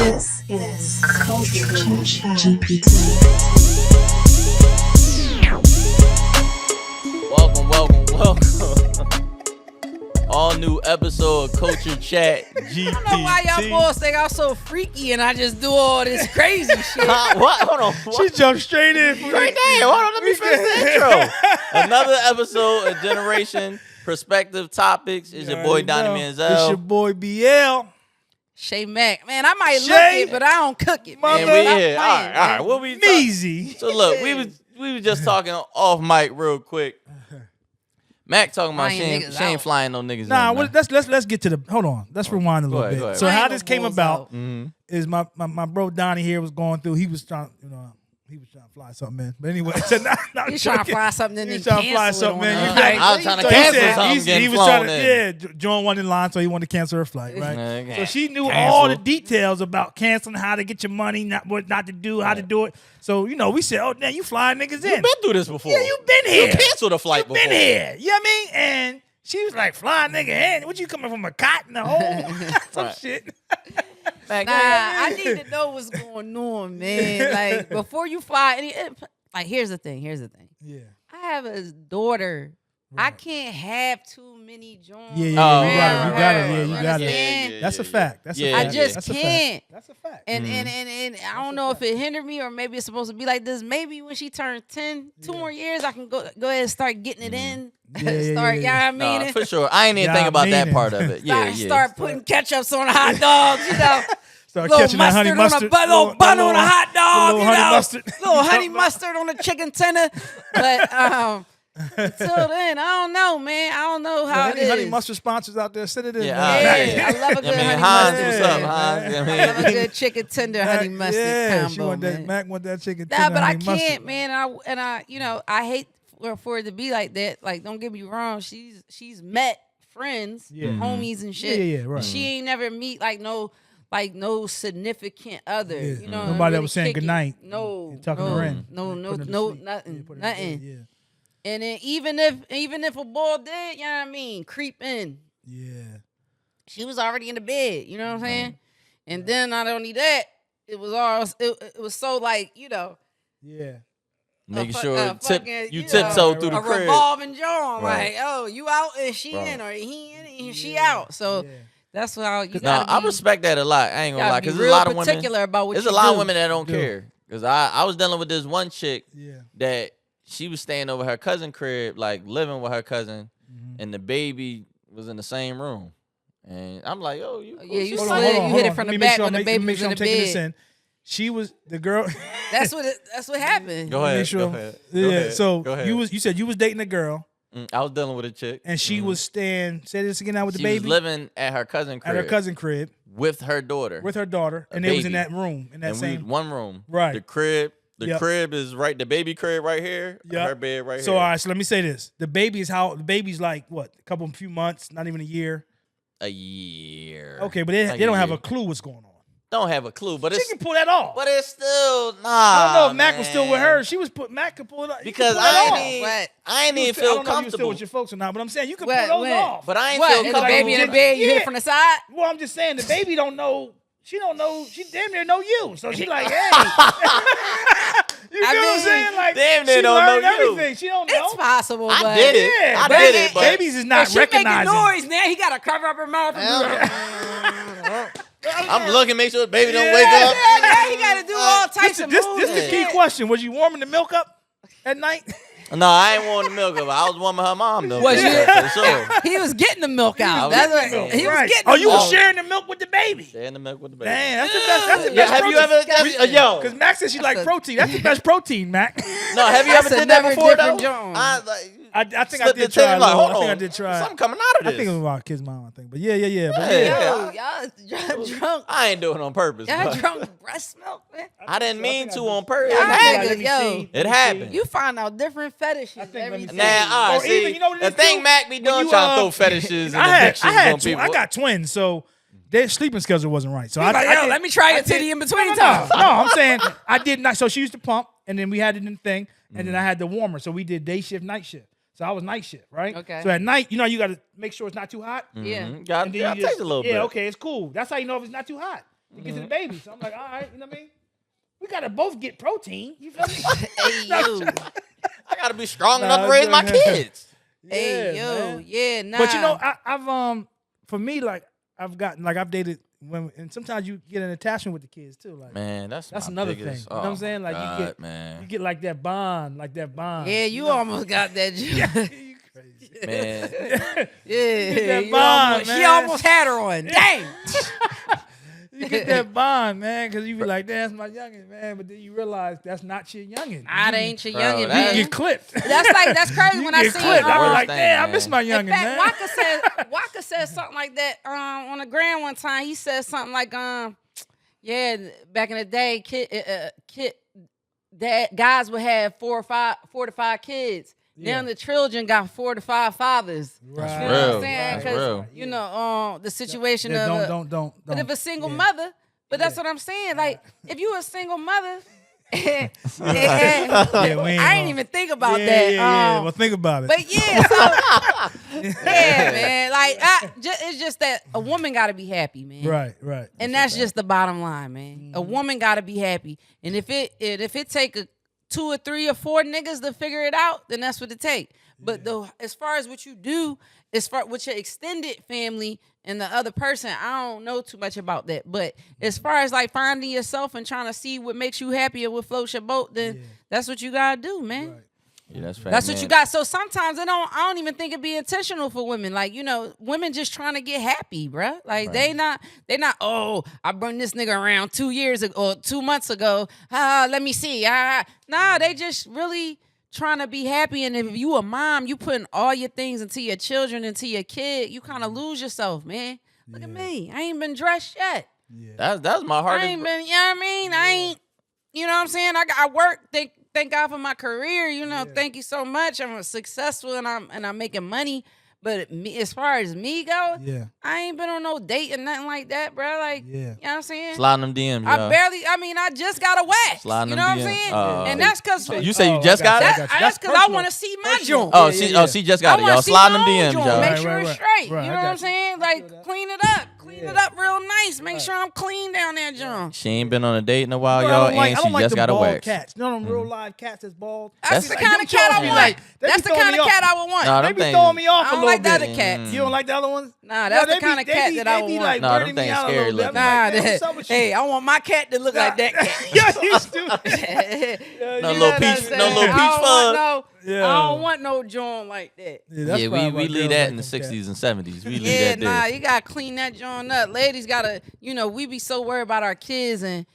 This is ChatGPT. Welcome. All new episode of Culture Chat GPT. I don't know why y'all boys think I'm so freaky and I just do all this crazy shit. What? Hold on. She jumped straight in. Right there. Hold on. Let me finish the intro. Another episode of Generation Perspective Topics. Is your boy Donnie Manziel. It's your boy BL. Shay Mack. Man, I might Shay. look it, but I don't cook it. And Man. we Stop here. playing, All right. What we Measy. So look, we was just talking off mic real quick. Mac talking about Flying she niggas ain't out. flying no niggas. Nah, in, man. let's get to the. Hold on. Let's rewind a little ahead, bit. go ahead. So how Flying this no came bulls about out. is my bro Donnie here was going through. He was trying, he was trying to fly something in. But anyway, so now He's trying to fly something in He and was trying to fly cancel it something in. on You us. got- I was trying to So he cancel said something he getting was flown trying in. to join one in line, so he wanted to cancel her flight, right? Okay. So she knew Cancel. all the details about canceling, how to get your money, what not to do, how to do it. So we said, oh, now you flying niggas in. You've been through this before. Yeah, you been here. You canceled a flight before. Been here. You know what I mean? And she was like, flying nigga in. What you coming from a cot in the hole? Some Right. shit. Mac, Nah, I need to know what's going on, man. Like, before you fly, like, here's the thing. Yeah. I have a daughter. I can't have too many joints. Yeah, Oh, you got it. You right, got right, it. Yeah, right, you right. got it. Understand? That's a fact. That's Yeah, a yeah, fact. I just That's a can't. fact. That's a fact. And I don't know if it hindered me or maybe it's supposed to be like this. Maybe when she turns 10, two more years, I can go ahead and start getting it in. Yeah, start, yeah. you know what I mean? For sure. I ain't even think about that part of it. Yeah, yeah. Start putting ketchups on the hot dogs, Start little catching that honey mustard mustard. on a little butter on a hot dog, little honey mustard. little honey mustard on a chicken tender. But until then, I don't know, man. I don't know how it Any is. honey mustard sponsors out there? Send it in. Yeah, man. Yeah, I love a good honey Hans, mustard. what's up, Hans? I love a good chicken tender honey mustard Yeah, she combo, want that. man. Mac want that chicken. Nah, tender but I honey mustard. can't, man. I hate for it to be like that. Like, don't get me wrong. She's met friends, homies and shit. Yeah, right. She ain't never meet no significant other. Yeah. You know, Nobody really ever saying kick it. goodnight. No, Tucking her in. no, Putting her to no, sleep. nothing, Yeah, putting her to nothing. bed, Yeah. And then even if a boy did, you know what I mean, creep in, Yeah. she was already in the bed. You know what I'm saying? And then not only that, it was so like Yeah. Making a sure fucking, you know, tiptoe through the a crib. revolving joint. Right. Like, oh, you out and she in, or he in and she out. So Yeah. that's how you No, gotta I be, respect that a lot. I ain't gonna lie, be because real there's a lot of women. particular about what There's you a lot do. of women that don't Yeah. care. Because I was dealing with this one chick Yeah. that she was staying over her cousin crib, like living with her cousin, and the baby was in the same room. And I'm like, yo, you. Yeah, you cool? slid. You hit it from the back when the baby was in the bed. She was the girl. That's what happened. Go ahead. Make sure- Go ahead. Yeah. Go ahead. So Go ahead. you said you was dating a girl I was dealing with a chick, and she was staying. Say this again now with she the baby was living at her cousin crib. at her cousin crib with her daughter. with her daughter, A and they was in baby. that room in that and we same. was one room. Right. The crib. The Yep. crib is right. The baby crib right here. Yep. Her bed right So here. all right, so let me say this: the baby's like what? A few months, not even a year. A year. Okay, but they don't have a clue what's going on. Don't have a clue, but She it's can pull that off. but it's still nah. I don't know if Mac was still with man. her. She was Mac could pull it off. He Because could pull it off. I ain't even I feel don't know if you were still comfortable. with your folks or not, but I'm saying you can What, pull those when? off. But I ain't What? feel Is the comfortable. baby in the bed? You hit it from the side? Well, I'm just saying the baby don't know. She don't know. She damn near know you. So she like, hey. You know what I'm mean, saying? Like, damn near she don't know learned you. everything. She don't know. It's possible, but I did it. Yeah, I but did it. But babies is not If she making recognizing. noise, man, he gotta cover up her mouth. I'm looking, make sure the baby don't Yeah. wake up. Yeah, he gotta do all types of moves. This is the and key shit. question. Was you warming the milk up at night? No, I ain't warming the milk up. I was warming her mom though. Was for you? sure, for sure. He was getting the milk out. was That's getting what the he was Right. getting. Oh, you the was milk. sharing the milk with the baby. Sharing the milk with the baby. Man, that's the best. That's the Yeah, best. have you ever? Yo, Because Mac said she like a- protein. That's the best protein, Mac. no, have you ever That's did that another before though? different joint. I think I Slipped did the tin, try. like, I hold think I on. did try. Something coming out of I this. think it was about Kid's mom. I think, but yeah. But Yeah. Y'all drunk. I ain't doing it on purpose. Y'all but drunk breast milk, man. I didn't mean to on purpose. Yeah, It I happened. think Yo, It happened. You find out different fetishes I think every let me day. see. Nah, all right, Or see, even, you know what it the is, thing too? Mac be When doing you, trying to throw fetishes and I addictions on people. I got twins, so their sleeping schedule wasn't right. So He's like, yo, did- let me try I your did- titty in between no, times. No, I'm saying I did not. So she used to pump, and then we had it in the thing, and then I had the warmer. So we did day shift, night shift. So I was night shift, right? Okay. So at night, you got to make sure it's not too hot. Yeah. Got And then to you taste a little bit. Yeah, okay, it's cool. That's how you know if it's not too hot. to get to the baby. So I'm like, all right, you know what I mean? We gotta both get protein. You feel me? Hey, yo. I gotta be strong enough to raise my kids. Hey, yo. Man. Yeah, nah. But you know, I've for me, like I've dated women, and sometimes you get an attachment with the kids too. Like, Man, that's my another biggest, thing. You know what I'm saying? Like God, you get, man. you get like that bond. Yeah, you almost got that. You crazy. Man. Yeah, that you bond, almost, man. she almost had her on. Dang. You get that bond, man, because you be like, that's my youngin, man. But then you realize that's not your youngin. That ain't your Bro, youngin, that- man. You get clipped. That's crazy You when I get see clipped. I was worst like, thing, damn, I man. miss my in youngin, man. fact, Waka said something like that on the gram one time. He said something like, yeah, back in the day, guys would have 4 to 5 kids. Yeah. Now the children got 4 to 5 fathers. Right. That's You know what real. I'm saying? That's 'Cause, real. you know, the situation Yeah, of don't. but if a single yeah. mother, but that's Yeah. what I'm saying. Like, if you a single mother, Yeah, we ain't I ain't gonna- even think about yeah, that. Yeah. Well, think about it. But yeah, so yeah, man. Like, it's just that a woman got to be happy, man. Right. And that's just the bottom line, man. A woman got to be happy. And if it take 2 or 3 or 4 niggas to figure it out, then that's what it take. But as far as what you do, as far with your extended family and the other person, I don't know too much about that. But as far as like finding yourself and trying to see what makes you happy and what floats your boat, then that's what you gotta do, man. Right. Yeah, that's fact, That's man. what you got. So sometimes I don't even think it'd be intentional for women. Like, you know, women just trying to get happy, bruh. Like they not, oh, I brought this nigga around 2 years ago or 2 months ago. Let me see. Nah, they just really trying to be happy. And if you a mom, you putting all your things into your children, into your kid, you kind of lose yourself, man. Look at me. I ain't been dressed yet. Yeah. That's my I hardest. ain't been, you know what I mean? I ain't, you know what I'm saying? I work, thank God for my career, you know, thank you so much. I'm successful and I'm making money. But me, as far as me go, I ain't been on no date or nothing like that, bro. Like, you know what I'm saying? Sliding them DMs, y'all. I just got a wax. Sliding you them know what I'm DMs. saying? And that's because You say you just got it? that's because I want to see my joint. Oh, she just got it, y'all. Sliding them DMs, y'all. Make sure it's straight. Right, You know I what got I'm you. saying? Like, clean it up. Clean it up real nice. Make sure I'm clean down there, joint. She ain't been on a date in a while, Bro, y'all, I don't like, and I she don't like just them got a bald wax. cats. You know them real live cats that's bald? That's the That's- kind of cat I be want. like- they That's be the throwing kind me of off. cat I would want. Nah, They them be things- throwing me off I a don't little like the bit. other cats. You don't like the other ones? Nah, that's they the kind of they cat be- that I they would be want. like Nah, them burning me things out a scary little bit. looking. Nah, Like, what's up with you? hey, I want my cat to look like that cat. Yeah, you stupid. No You little know peach, what I'm no saying? little peach fuzz. I don't want no joint like that. that's Yeah, probably we why leave girls that like in the them cats. 60s and 70s. We leave Yeah, that nah, there. you gotta clean that joint up. Ladies gotta, you know, we be so worried about our kids and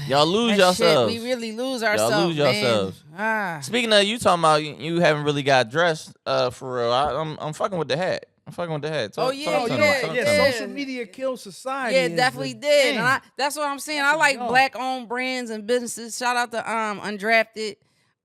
Y'all lose that shit, yourselves. we really lose ourselves. lose yourselves. Man. Speaking of, you talking about you haven't really got dressed for real. I'm fucking with the hat. I'm fucking with the hat. Oh, yeah, to me, yeah, talk to yeah. me. Social media kills society. Yeah, is definitely the- did. Damn. And that's what I'm saying. That's I like a joke. black-owned brands and businesses. Shout out to Undrafted.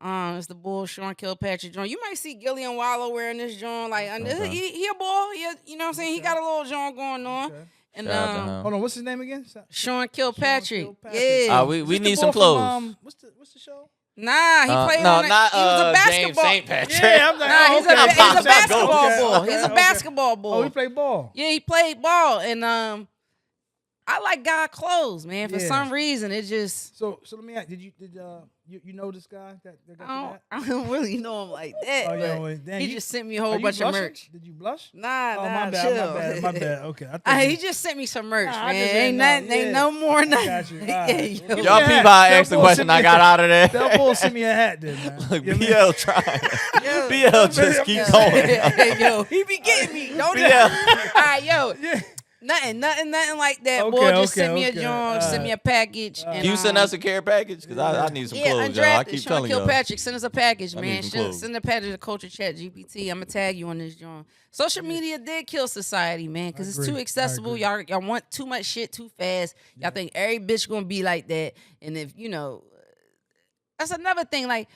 It's the bull Sean Kilpatrick joint. You might see Gillian Wallow wearing this joint. Like, he a bull. You know what I'm saying? He got a little joint going on. Okay. And Shout out to him. Hold on, what's his name again? Sean Kilpatrick. Kilpatrick. Yeah. We Is this need the some boy from, clothes. what's the show? Nah, he played no, on not he was a James basketball. St. Patrick. Yeah, I'm like, Nah, he's okay. a basketball Okay, bull. okay, He's a okay. basketball bull. Oh, he played ball. Yeah, he played ball. And I like guy clothes, man. For Yeah. some reason, it just So let me ask, did you know this guy that got the hat? I don't really know him like that. Oh, but yeah, well, damn, he you- just sent me a Are whole you bunch of blushing? merch. Did you blush? Nah, Oh, nah, my bad, chill. my bad. Okay, I thought He just sent me some merch, Nah, I man. just Ain't ain't nothing, know, ain't yeah. no more, nothing. got you. All Yeah, right. yo. Well, Y'all Yeah, peep how I that asked the bull question sent I me got out of there. That bull sent me a hat, then, man. Look, You know what I mean? BL trying. Yo. BL just keep going. Hey, yo, he be getting me. Don't Yeah. All right, yo. Yeah. Nothing like that. Okay, Boy, just okay, sent me a okay. joint, sent me a package. And, Can you send us a care package? Because I need some yeah, clothes, y'all. I Undrafted. keep Sean telling y'all. Kilpatrick, send us a package, I man. need some clothes. Send the package to Culture Chat GPT. I'm gonna tag you on this joint. Social media did kill society, man, because it's too agree. accessible. Y'all want too much shit too fast. Y'all think every bitch gonna be like that, and if you know, that's another thing. Like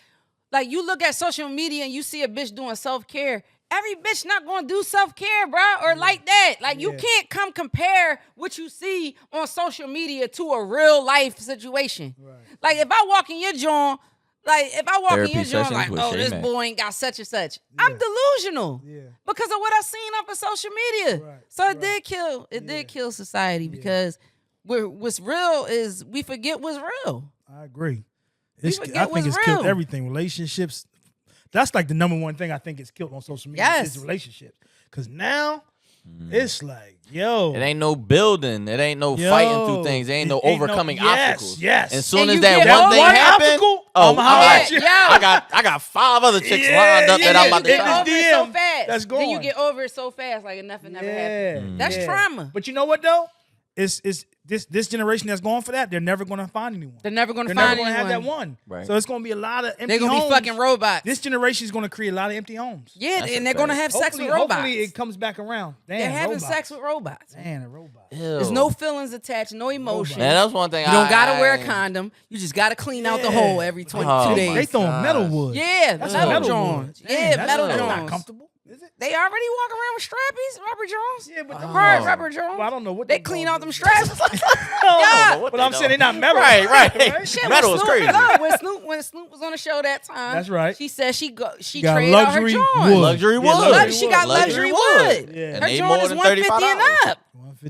you look at social media and you see a bitch doing self-care. Every bitch not gonna do self-care, bro, or like that. Like you can't come compare what you see on social media to a real life situation. Right. Like if I walk in your joint, Therapy like, sessions with oh, Shay this Mack. boy ain't got such and such. I'm delusional. Yeah. Because of what I seen off of social media. Right, So it right. did kill society because what's real is we forget what's real. I agree. We I forget think what's it's killed real. everything. Relationships. That's like the number one thing I think is killed on social media Yes. is relationships. Because now it's like, yo. It ain't no building. It ain't no fighting through things. It ain't no overcoming obstacles. Yes. As soon And as you that get one over thing one happen, obstacle, oh, I'ma I'm holler like, at you. I got 5 other chicks Yeah, lined up that yeah. I'm about to You get try. over it so DM, fast. that's Then you gone. get over it so fast, like nothing never happened. That's Yeah. trauma. But you know what though? It's this generation that's going for that. They're never going to find anyone. They're never gonna They're find never going to have that anyone. one. Right. So it's going to be a lot of empty They're gonna homes. be fucking robots. This generation is going to create a lot of empty homes. Yeah, That's and a they're gonna fact. have sex with robots. Hopefully it comes back around. Damn, They're having robots. sex with robots. Man, a robot. There's no feelings attached, no emotion. Man, that's one thing. You don't gotta wear a I- condom. You just gotta clean out the Yeah. hole every 22 Oh, days. my They throwing gosh. metal wood. Yeah, That's metal metal Jones. wood. Yeah, Damn, metal that's not Jones. comfortable, is it? They already walk around with strappies, rubber Jones. Yeah, but I've heard rubber Jones. Well, I don't know what They they clean call out them it. straps. Yeah, But I'm saying they're not metal. Right, right. Shit, Metal when is Snoop- crazy. No, when Snoop was on the show that time, That's right. She said she got traded out her luxury joints. wood. Luxury Yeah, wood. luxury She wood. got luxury wood. Yeah. And Her they joint more is than $150 and $35. up.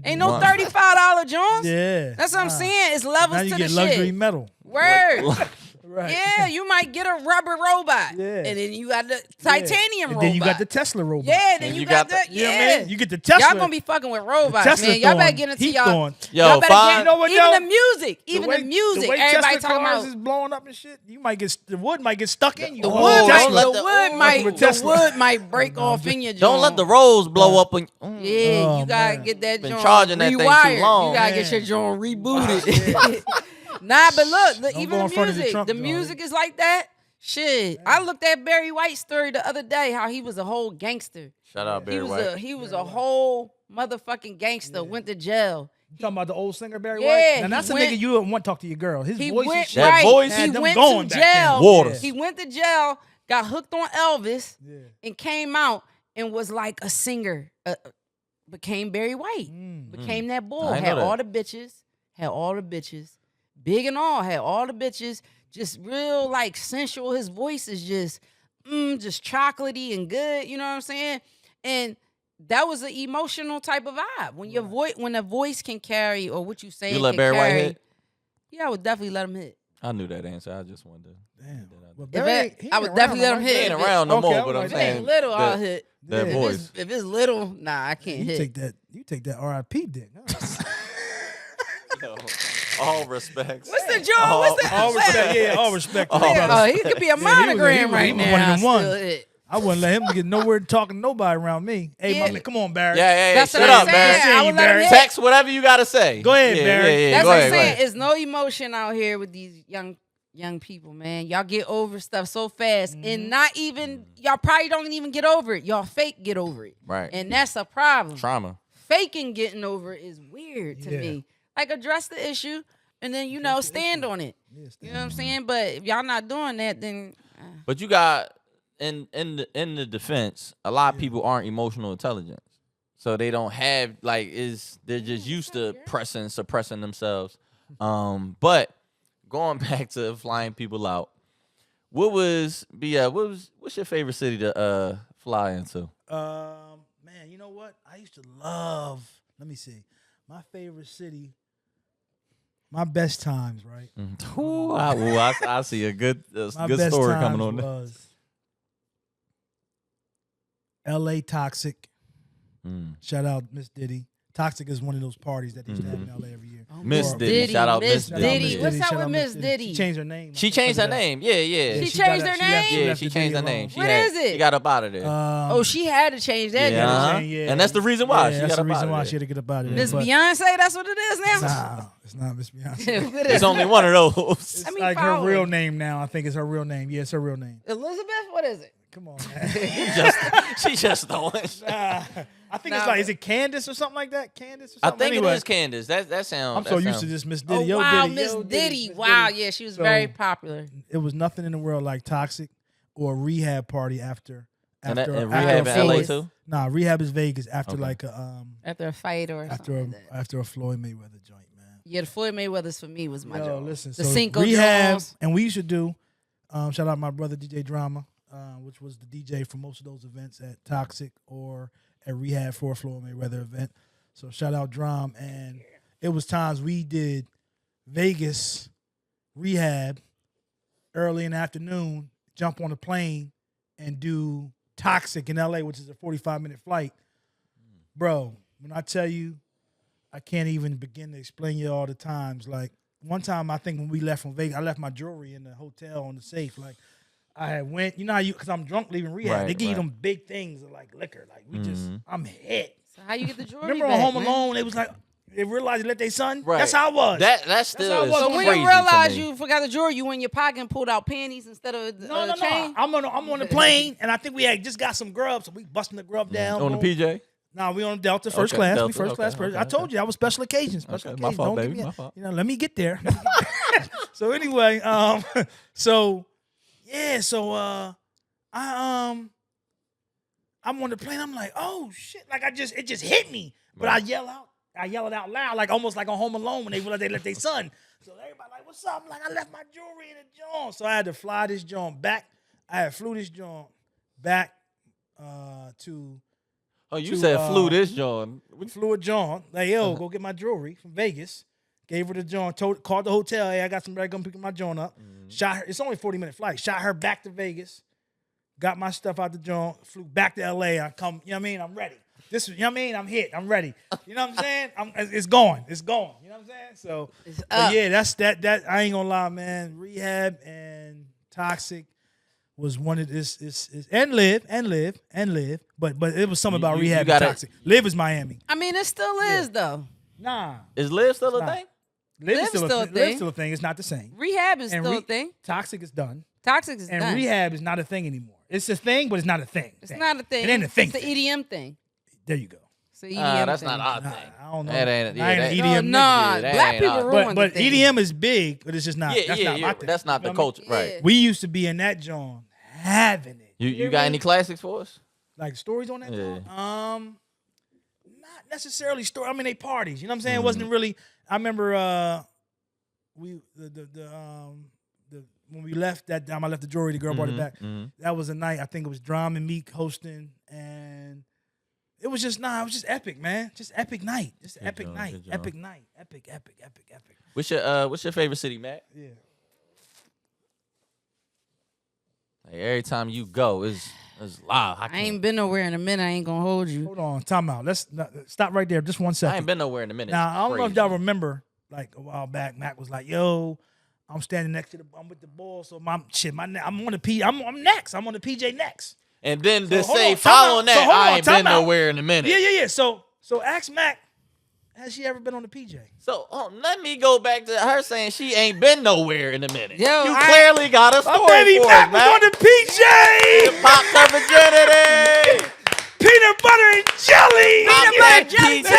Ain't no $35 Jones. Yeah. That's what I'm Nah. saying. It's levels Now you to get the luxury shit. metal. Word. Right. Yeah, you might get a rubber robot. Yeah. And then you got the titanium And robot. then you got the Tesla robot. Yeah, then And you you got got the, You know what I yeah. mean? You get the Tesla. Y'all gonna be fucking with robots, Tesla man. Y'all better throwing get into heat y'all. throwing. Yo, Y'all better fine. get You know what, even yo? the music, even the music. The way Everybody Tesla talking cars about is blowing up and shit. You might get the wood might get stuck in you. the Oh, wood. don't Might, let the the- wood might, with the Tesla. wood might break off in your joint. Don't let the rolls blow up. When, Yeah, Oh, you gotta man. get that Been joint charging that thing too rewired. long. You gotta get Man. your joint rebooted. Nah, but look, Don't even go in the front of the music, Trump the joint. music is like that. Shit, I looked at Barry White's story the other day. How he was a whole gangster. Shout out Barry White. He was a whole motherfucking gangster. Went to jail. You talking about the old singer Barry Yeah, White? Now he that's a went- nigga you wouldn't want to talk to your girl. His He voice went is shit. That right. voice he had them went going to back then. jail. Waters. He went to jail, got hooked on Elvis, Yeah. and came out and was like a singer. Became Barry White. Became that bull. I ain't Had know that. all the bitches. Had all the bitches. Big and all. Had all the bitches. Just real like sensual. His voice is just chocolatey and good. You know what I'm saying? And that was an emotional type of vibe. When your voice, when a voice can carry, or what you saying You let can Barry White carry, hit? Yeah, I would definitely let him hit. I knew that answer. I just wanted to. Damn. Well, If Barry, it- he I ain't would around definitely no let him more. He hit. ain't If it- around no Okay, more, I'm but I'm like, If it saying ain't little, I'll that, hit. that Yeah. voice. If it's little, nah, I can't You hit. take that RIP dick. Huh? Yo, all respects. What's the joke? What's the all respect, yeah, all respect. to the Oh, brother. Oh, he could be a monogram right he was now. one of them I still ones. hit. I wouldn't let him get nowhere talking to nobody around me. Hey, Yeah. my man, come on, Barry. Yeah. That's Shut what up, I'm Barry. saying. I would let him hit. Text whatever you gotta say. Go ahead, yeah, Barry. Yeah, That's go what I'm ahead, go saying. ahead. It's no emotion out here with these young people, man. Y'all get over stuff so fast, and not even y'all probably don't even get over it. Y'all fake get over it, Right. and that's a problem. Trauma. Faking getting over it is weird to Yeah. me. Like address the issue, and then stand on it. Yeah, You know what I'm saying? But if y'all not doing that, then But you got in the defense, a lot of people aren't emotional intelligent. So they don't have they're just used to suppressing themselves. But going back to flying people out, what's your favorite city to fly into? Man, you know what? I used to love. Let me see. My favorite city. My best times, right? Ooh, I see a good My good best story times coming on there. was L.A. Toxic. Shout out Miss Diddy. Toxic is one of those parties that they used to have in L.A. every year. Miss Or- Diddy. Shout out Miss Shout out Diddy. Miss What's Diddy. up Shout with out Miss Diddy? She changed her name. She changed her name. Yeah. She got changed up- her left- name? Yeah, left she the changed her Diddy name. alone. She What had, is it? She got up out of there. Oh, she had to change that. Yeah, didn't she? uh-huh. Yeah. And that's the reason why she that's got the up out reason of why there. she had to get up out of there. Miss but- Beyonce, that's what it is now. Nah, it's not Miss Beyonce. What It's is only one of those. It's I mean, like her follow real her. name now. I think it's her real name. Yeah, it's her real name. Elizabeth? What is it? Come on, man. She just throwing. I think Nah, it's like, is it Candace or something like that? Candace or I something? think Anyway, it is Candace. That sounds. I'm so used to this Miss Diddy. Oh, Yo, wow, Diddy, Miss yo, Diddy. Miss Wow, Diddy. yeah, she was So, very popular. It was nothing in the world like Toxic or Rehab Party after. And after Rehab a in LA Vegas. too. Nah, Rehab is Vegas after Okay. like a After a fight or something like that. after a Floyd Mayweather joint, man. Yeah, the Floyd Mayweather's for me was my Yo, job. listen, The so Cinco Rehab, Jones. and we used to do. Shout out my brother DJ Drama, which was the DJ for most of those events at Toxic or at Rehab for a Floyd Mayweather event. So shout out Drum, and it was times we did Vegas rehab early in the afternoon, jump on a plane and do Toxic in LA, which is a 45-minute flight. Bro, when I tell you, I can't even begin to explain you all the times. Like, one time I think when we left from Vegas, I left my jewelry in the hotel on the safe. Like, I had went, you know how you, because I'm drunk leaving rehab, they give you them big things of like liquor. Like, we just, I'm hit. So how you get the jewelry Remember back, on Home man? Alone, they was like, they realized they let their son? Right. That's how I was. That's still how it is was. So So when crazy you to realize me. you forgot the jewelry, you went in your pocket and pulled out panties instead of No. chain? I'm on the plane, and I think we had just got some grub, so we busting the grub down. on the boom. PJ. No, we on Delta first Okay, class. Delta, we first class. okay, I told you I was special occasions. Special Okay, my occasions. fault, Don't give baby, me my fault. You know, let me get there. So anyway, so yeah, so I'm on the plane. I'm like, oh shit! Like it just hit me. But I yell it out loud, like almost like on Home Alone when they realized they left their son. So everybody like, what's up? I'm like, I left my jewelry in the joint. So I had to fly this joint back. I had flew this joint back to. Oh, you to, said flew this, John. Flew a John. Like, yo, go get my jewelry from Vegas. Gave her the John. Called the hotel. Hey, I got somebody come pick my John up. Shot her. It's only a 40-minute flight. Shot her back to Vegas. Got my stuff out the John. Flew back to LA. I come, you know what I mean? I'm ready. You know what I mean? I'm hit. I'm ready. You know what I'm saying? It's going. It's going. You know what I'm saying? So, but yeah, that's that. I ain't gonna lie, man. Rehab and Toxic was one of this and live. But it was something about you rehab and gotta- Toxic. Live is Miami. I mean, it still is though. Nah. Is Liv still a Nah. thing? Live is Live still a thing. thing. Live still a thing. It's not the same. Rehab is And still a thing. Toxic is done. Toxic is And done. rehab is not a thing anymore. It's a thing, but it's not a thing. It's not a thing. It ain't a thing. It's the EDM thing. There you go. It's the EDM That's thing. not our Nah, thing. I don't know. That ain't. I ain't Yeah, an that, EDM No, nigga. nah, Yeah, that black ain't people our- ruined But the thing. EDM is big, but it's just not. That's not my thing. That's not the You know what I culture, mean? right? Yeah. We used to be in that joint, having it. You got any classics for us? like stories on that? Yeah. joint? Not necessarily story. I mean, they parties. You know what I'm saying? It wasn't really. I remember when we left that time. I left the jewelry. The girl brought it back. That was a night. I think it was Drum and Meek hosting, and it was just it was just epic, man. Just epic night. Just Good epic job, night. good job. Epic night. Epic. What's your favorite city, Matt? Yeah. Like, every time you go, it's loud. I ain't been nowhere in a minute. I ain't gonna hold you. Hold on. Time out. Let's stop right there. Just 1 second. I ain't been nowhere in a minute. Now, I don't know if Crazy. y'all remember, like a while back, Mack was like, "Yo, I'm standing next to I'm with the ball, so I'm on the I'm next. I'm on the PJ next." And then to hold say on, time following out. that, So hold I on, ain't time been out. nowhere in a minute. Yeah. So ask Mack, has she ever been on the PJ? So let me go back to her saying she ain't been nowhere in a minute. Yo, you I- clearly got a story My baby for Mack us, was Matt. on the PJ. Popped her virginity. Peanut butter and jelly. Peanut butter and jelly Let's go.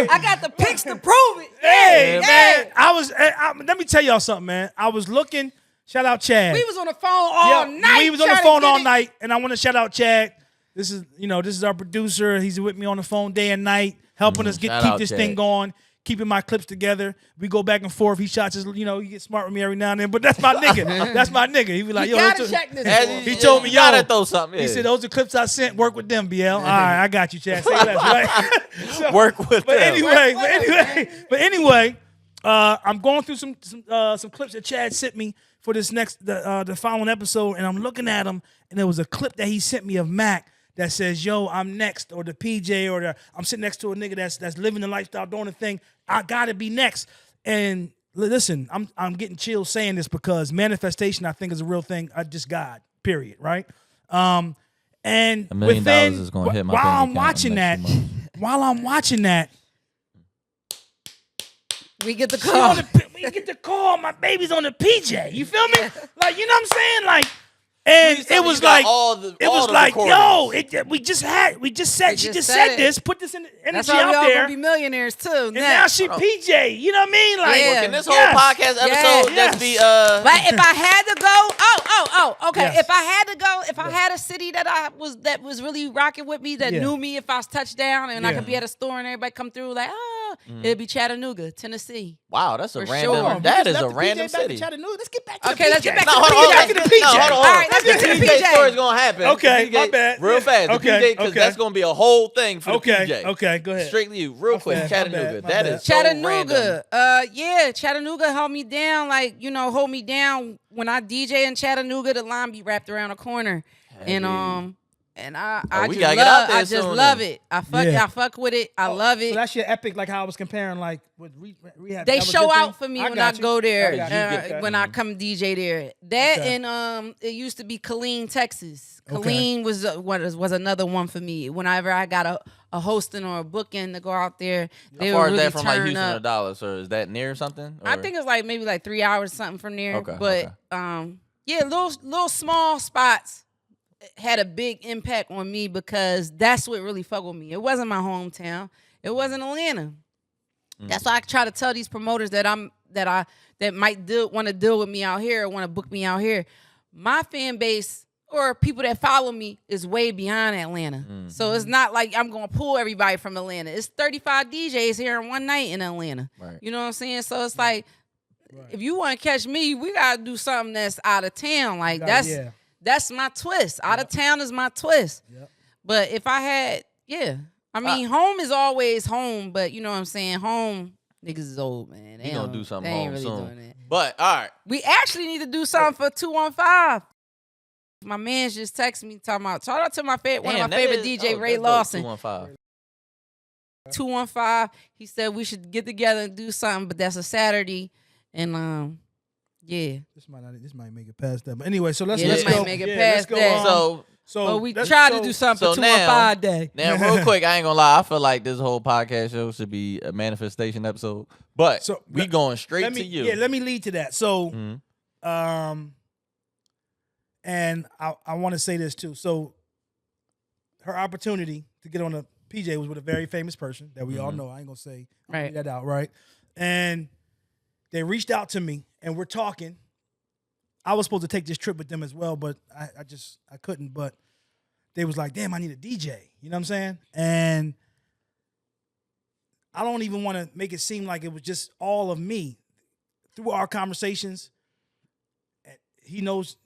time. I got the pics to prove it. Hey, Yeah, man. Let me tell y'all something, man. I was looking. Shout out Chad. We was on the phone all night. We was on the trying to phone get all it. night, and I want to shout out Chad. This is our producer. He's with me on the phone day and night, helping us shout keep out this Chad. thing going, keeping my clips together. We go back and forth. He shots his, he get smart with me every now and then, but that's my nigga. That's my nigga. He be like, You yo, gotta those check this. As for he me. told me, you gotta yo, throw something. he in. said, those are clips I sent. Work with them, BL. All right, I got you, Chad. Say less, right? So- Work with but them. anyway, I'm going through some clips that Chad sent me for this the following episode, and I'm looking at them, and there was a clip that he sent me of Mack that says, "Yo, I'm next," or the PJ, or I'm sitting next to a nigga that's living the lifestyle, doing the thing. I gotta be next. And listen, I'm getting chills saying this because manifestation, I think, is a real thing. Just God, period, right? And $1 million within, is gonna hit my while bank I'm account watching in the that, next few months. while I'm watching that. We get the She call. on the, we get the call. My baby's on the PJ. You feel me? Like, you know what I'm saying? Like, and Please tell it me was you got like, all the- it all was the like, yo, recordings. we just said, We she just just said said it. this, put this in That's energy why we out all there, gonna be millionaires too. and now she PJ. You know what I mean? Like, Yeah. Can this whole yes. podcast episode Yes. just be But if I had to go, okay. Yes. If I had to go, if I had a city that was really rocking with me, that Yeah. knew me if I was touched down and I Yeah. could be at a store and everybody come through like, it'd be Chattanooga, Tennessee. Wow, that's a For random. sure. That is Left a the random PJ back to city. Chattanooga. Let's get back to Okay, the let's get PJ. back No, to hold the on, PJ. hold on. Back to the No, PJ. hold on. All right, let's get to the PJ PJ. story's gonna happen. Okay, The PJ, my bad. Real fast. Okay, The PJ, because okay. that's gonna be a whole thing for the Okay, PJ. okay, go ahead. Strictly you, real My quick. bad, my Chattanooga. bad, my That bad. is so random. Chattanooga. Yeah, Chattanooga held me down. Like, hold me down. When I DJ in Chattanooga, the line be wrapped around a corner. And I we just gotta get out love there I just soon love then. it. I fuck with it. I love So it. that's your epic, like how I was comparing, like with rehab. They That was show your thing? out for me when I got you. go there. got you. Okay. When I come DJ there. That Okay. and it used to be Killeen, Texas. Okay. Killeen was another one for me. Whenever I got a hosting or a booking to go out there, they How far would is really that from like turn Houston up. or Dallas, or is that near something? I Or- think it's like maybe like 3 hours something from there. Okay, But yeah, little small spots had a big impact on me because that's what really fucked with me. It wasn't my hometown. It wasn't Atlanta. That's why I try to tell these promoters that might want to deal with me out here or want to book me out here. My fan base or people that follow me is way beyond Atlanta. So it's not like I'm gonna pull everybody from Atlanta. It's 35 DJs here in one night in Atlanta. Right. You know what I'm saying? So it's like if you want to catch me, we gotta do something that's out of town. Like that's my twist. Out of town is my twist. Yep. But if I had, I mean, home is always home. But you know what I'm saying? Home niggas is old, man. We gonna do something they ain't home really soon. doing that. But all right, We actually need to do something for 215. My man just texted me talking about shout out to one of my favorite DJ, Ray Lawson. 215. 215. He said we should get together and do something, but that's a Saturday. And yeah. This might make it past that. But anyway, so let's This go. might make it let's past go, that. So But we tried to do something for 215 day. Now, real quick, I ain't gonna lie. I feel like this whole podcast show should be a manifestation episode. But So, we going straight let me, to you. Yeah, let me lead to that. So, Mhm. and I want to say this too. So, her opportunity to get on a PJ was with a very famous person that we all know. I ain't gonna say Right. that out, right? And they reached out to me, and we're talking. I was supposed to take this trip with them as well, but I couldn't. But they was like, "Damn, I need a DJ." You know what I'm saying? And I don't even want to make it seem like it was just all of me. Through our conversations, he knows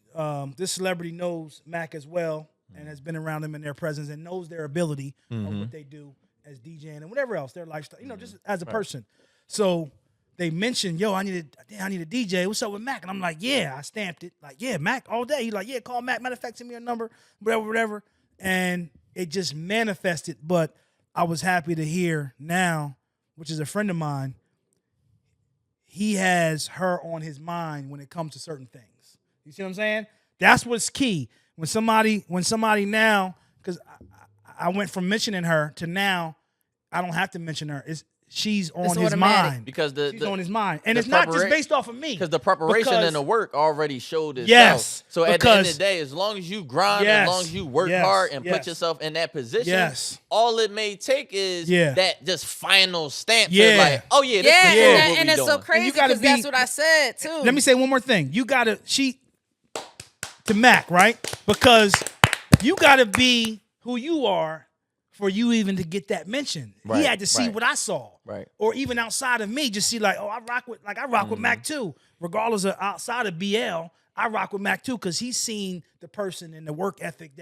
this celebrity knows Mack as well and has been around them in their presence and knows their ability of what they do as DJing and whatever else, their lifestyle, just as a person. So they mentioned, yo, I need a DJ. What's up with Mack? And I'm like, yeah, I stamped it. Like, yeah, Mack all day. He's like, yeah, call Mack. Matter of fact, send me a number, whatever. And it just manifested. But I was happy to hear now, which is a friend of mine, he has her on his mind when it comes to certain things. You see what I'm saying? That's what's key. When somebody now, because I went from mentioning her to now, I don't have to mention her. She's on his automatic. mind. Because she's on his mind. And the it's not just prepara- based off of me. Because the preparation and the work already showed itself. Yes, So at the end of because- the day, as long as you grind, Yes, as long as you work yes, hard and yes. put yourself in that position, Yes. all it may take is Yeah. that just final stamp. Yeah. To like, oh yeah, this Yeah, is and, what that- we and it's so doing. crazy you gotta because that's be- what I said too. Let me say one more thing. To Mack, right? Because you got to be who you are for you even to get that mention. He Right, had to see right. what I saw. Right. Or even outside of me, just see like, oh, I rock with Mack too. Regardless of outside of BL, I rock with Mack too because he's seen the person and the work ethic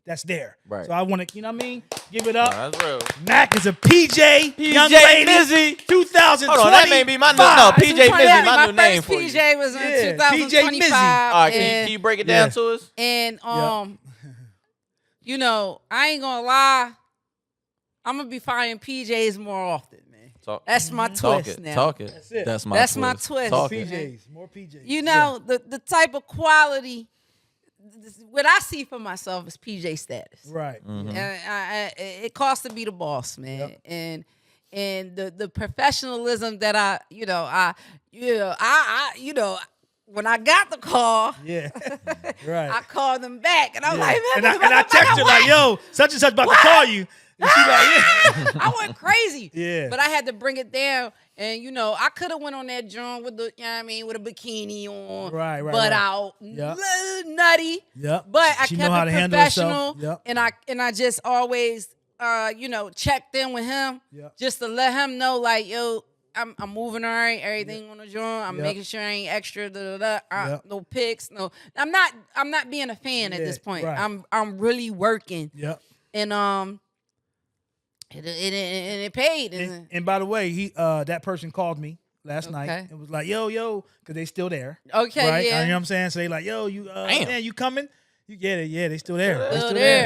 that's there. Right. So I want to, you know what I mean? Give it up. That's real. Mack is a PJ young PJ lady. Mizzy. 2020. Hold on, that may be my no, PJ Mizzy, my new name for you. PJ was in Yeah, 2025. PJ Mizzy. All right, can you break it down Yeah. to us? And I ain't gonna lie, I'm gonna be finding PJs more often, man. That's my twist now. Talk it. That's it. That's my That's twist. my twist. Talk it. PJs, more PJs. You know, the type of quality, what I see for myself is PJ status. Right. Mm-hmm. And it costs to be the boss, man. Yep. And the professionalism that when I got the call, Yeah. Right. I called them back, and I'm like, and man, I text her like, yo, such and such about to call you. And she like, yeah. I went crazy. Yeah. But I had to bring it down. And, I could have went on that joint with with a bikini on. Right. Butt out. Yep. Nutty. Yep. But I She kept know how it to handle professional. herself. Yep. And I just always checked in with him just to let him know, like, yo, I'm moving all right, everything on the joint. I'm making sure I ain't extra, no pics, no. I'm not being a fan at this point. Right. I'm really working. Yep. And it paid. And by the way, he that person called me last night and was like, yo, because they still there. Okay, right? yeah. You know what I'm saying? So they like, yo, you man, you coming? They still there.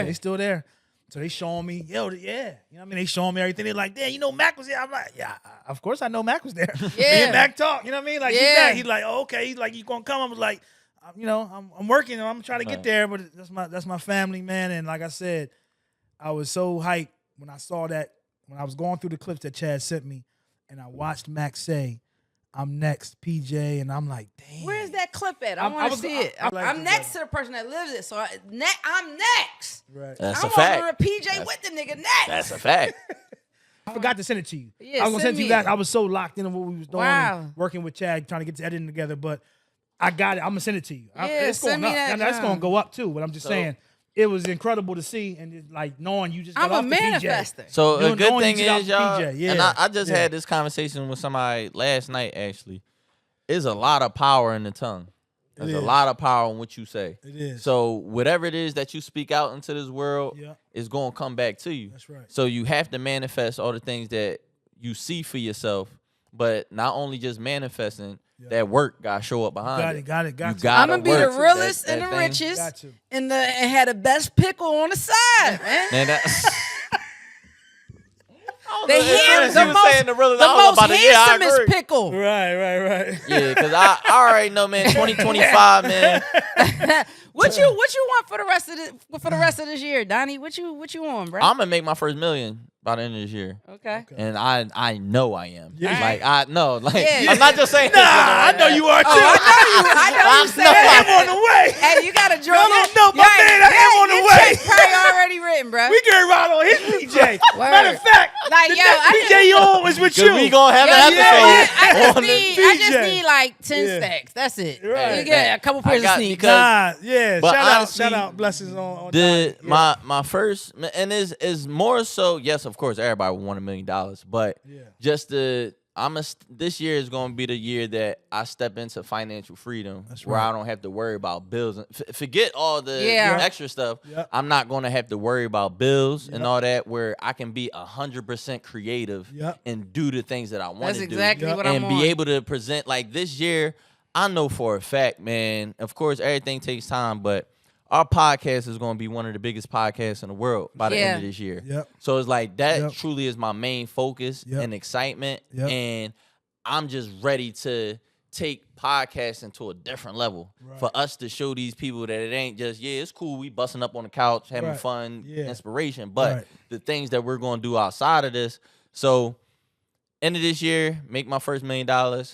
They still there. So they showing me, you know what I mean? They showing me everything. They're like, damn, Mack was there. I'm like, yeah, of course I know Mack was there. Me and Mack talk, you know what I mean? Like, he's like, oh, okay. He's like, you gonna come? I was like, I'm working and I'm trying to get there, but that's my family, man. And like I said, I was so hyped when I saw that, when I was going through the clips that Chad sent me, and I watched Mack say, I'm next, PJ, and I'm like, damn. Where's that clip at? I want to see it. I'm next to the person that lives it, so I'm next. Right. That's I'm a fact. over PJ with the nigga next. That's a fact. I forgot to send it to you. Yeah, I was gonna send it to you me guys. I was so locked into what we was doing and working with Chad, trying to get the editing together, but I got it. I'm gonna send it to you. It's going send me up. that, That's gonna go up too, but I'm just saying. It was incredible to see, and it's like knowing you just got I'm off a the manifester. PJ. So Knowing a good you thing just got is, off the y'all, PJ. and I just had this conversation with somebody last night, actually. There's a lot of power in the tongue. There's a lot of power in what you say. It is. So whatever it is that you speak out into this world is going to come back to you. That's right. So you have to manifest all the things that you see for yourself, but not only just manifesting, that work got to show up behind it. Got it. You to. gotta I'm gonna be the work realest that and the thing. richest, Got to. and had the best pickle on the side, man. Man, The most handsomest pickle. Right. Yeah, because I already know, man, 2025, man. What you want for the rest of this year, Donnie? What you want, bro? I'm going to make my first million by the end of this year. Okay. And I know I am. Yeah. Like, I know. Like, Yeah. I'm not just saying Nah, I know you are too. I know you said I am on the way. Hey, you gotta join. Y'all don't know my man. I am on the way. Check probably already written, bro. We can ride on his PJ. Word. Matter of fact, Like, the yo, next I PJ you on was with you. we going to have an episode on the I just PJ. need like 10 Yeah. stacks. That's it. Right. You get a couple pairs of got- sneakers. because- But honestly, shout out, blessings on The Donnie. my first, and is more so, yes, of course, everybody would want $1 million, but just this year is going to be the year that I step into financial freedom, where I don't have to worry about bills. Forget all the extra stuff. Yep. I'm not going to have to worry about bills and all that, where I can be 100% creative and do the things that I want That's to do. exactly what I'm And on. be able to present, like this year, I know for a fact, man, of course, everything takes time, but our podcast is going to be one of the biggest podcasts in the world by the end of this year. Yep. So it's like that truly is my main focus and excitement. Yep. And I'm just ready to take podcasting to a different level for us to show these people that it ain't just, it's cool, we busting up on the couch, having fun, inspiration, but the things that we're going to do outside of this. So end of this year, make my first $1 million.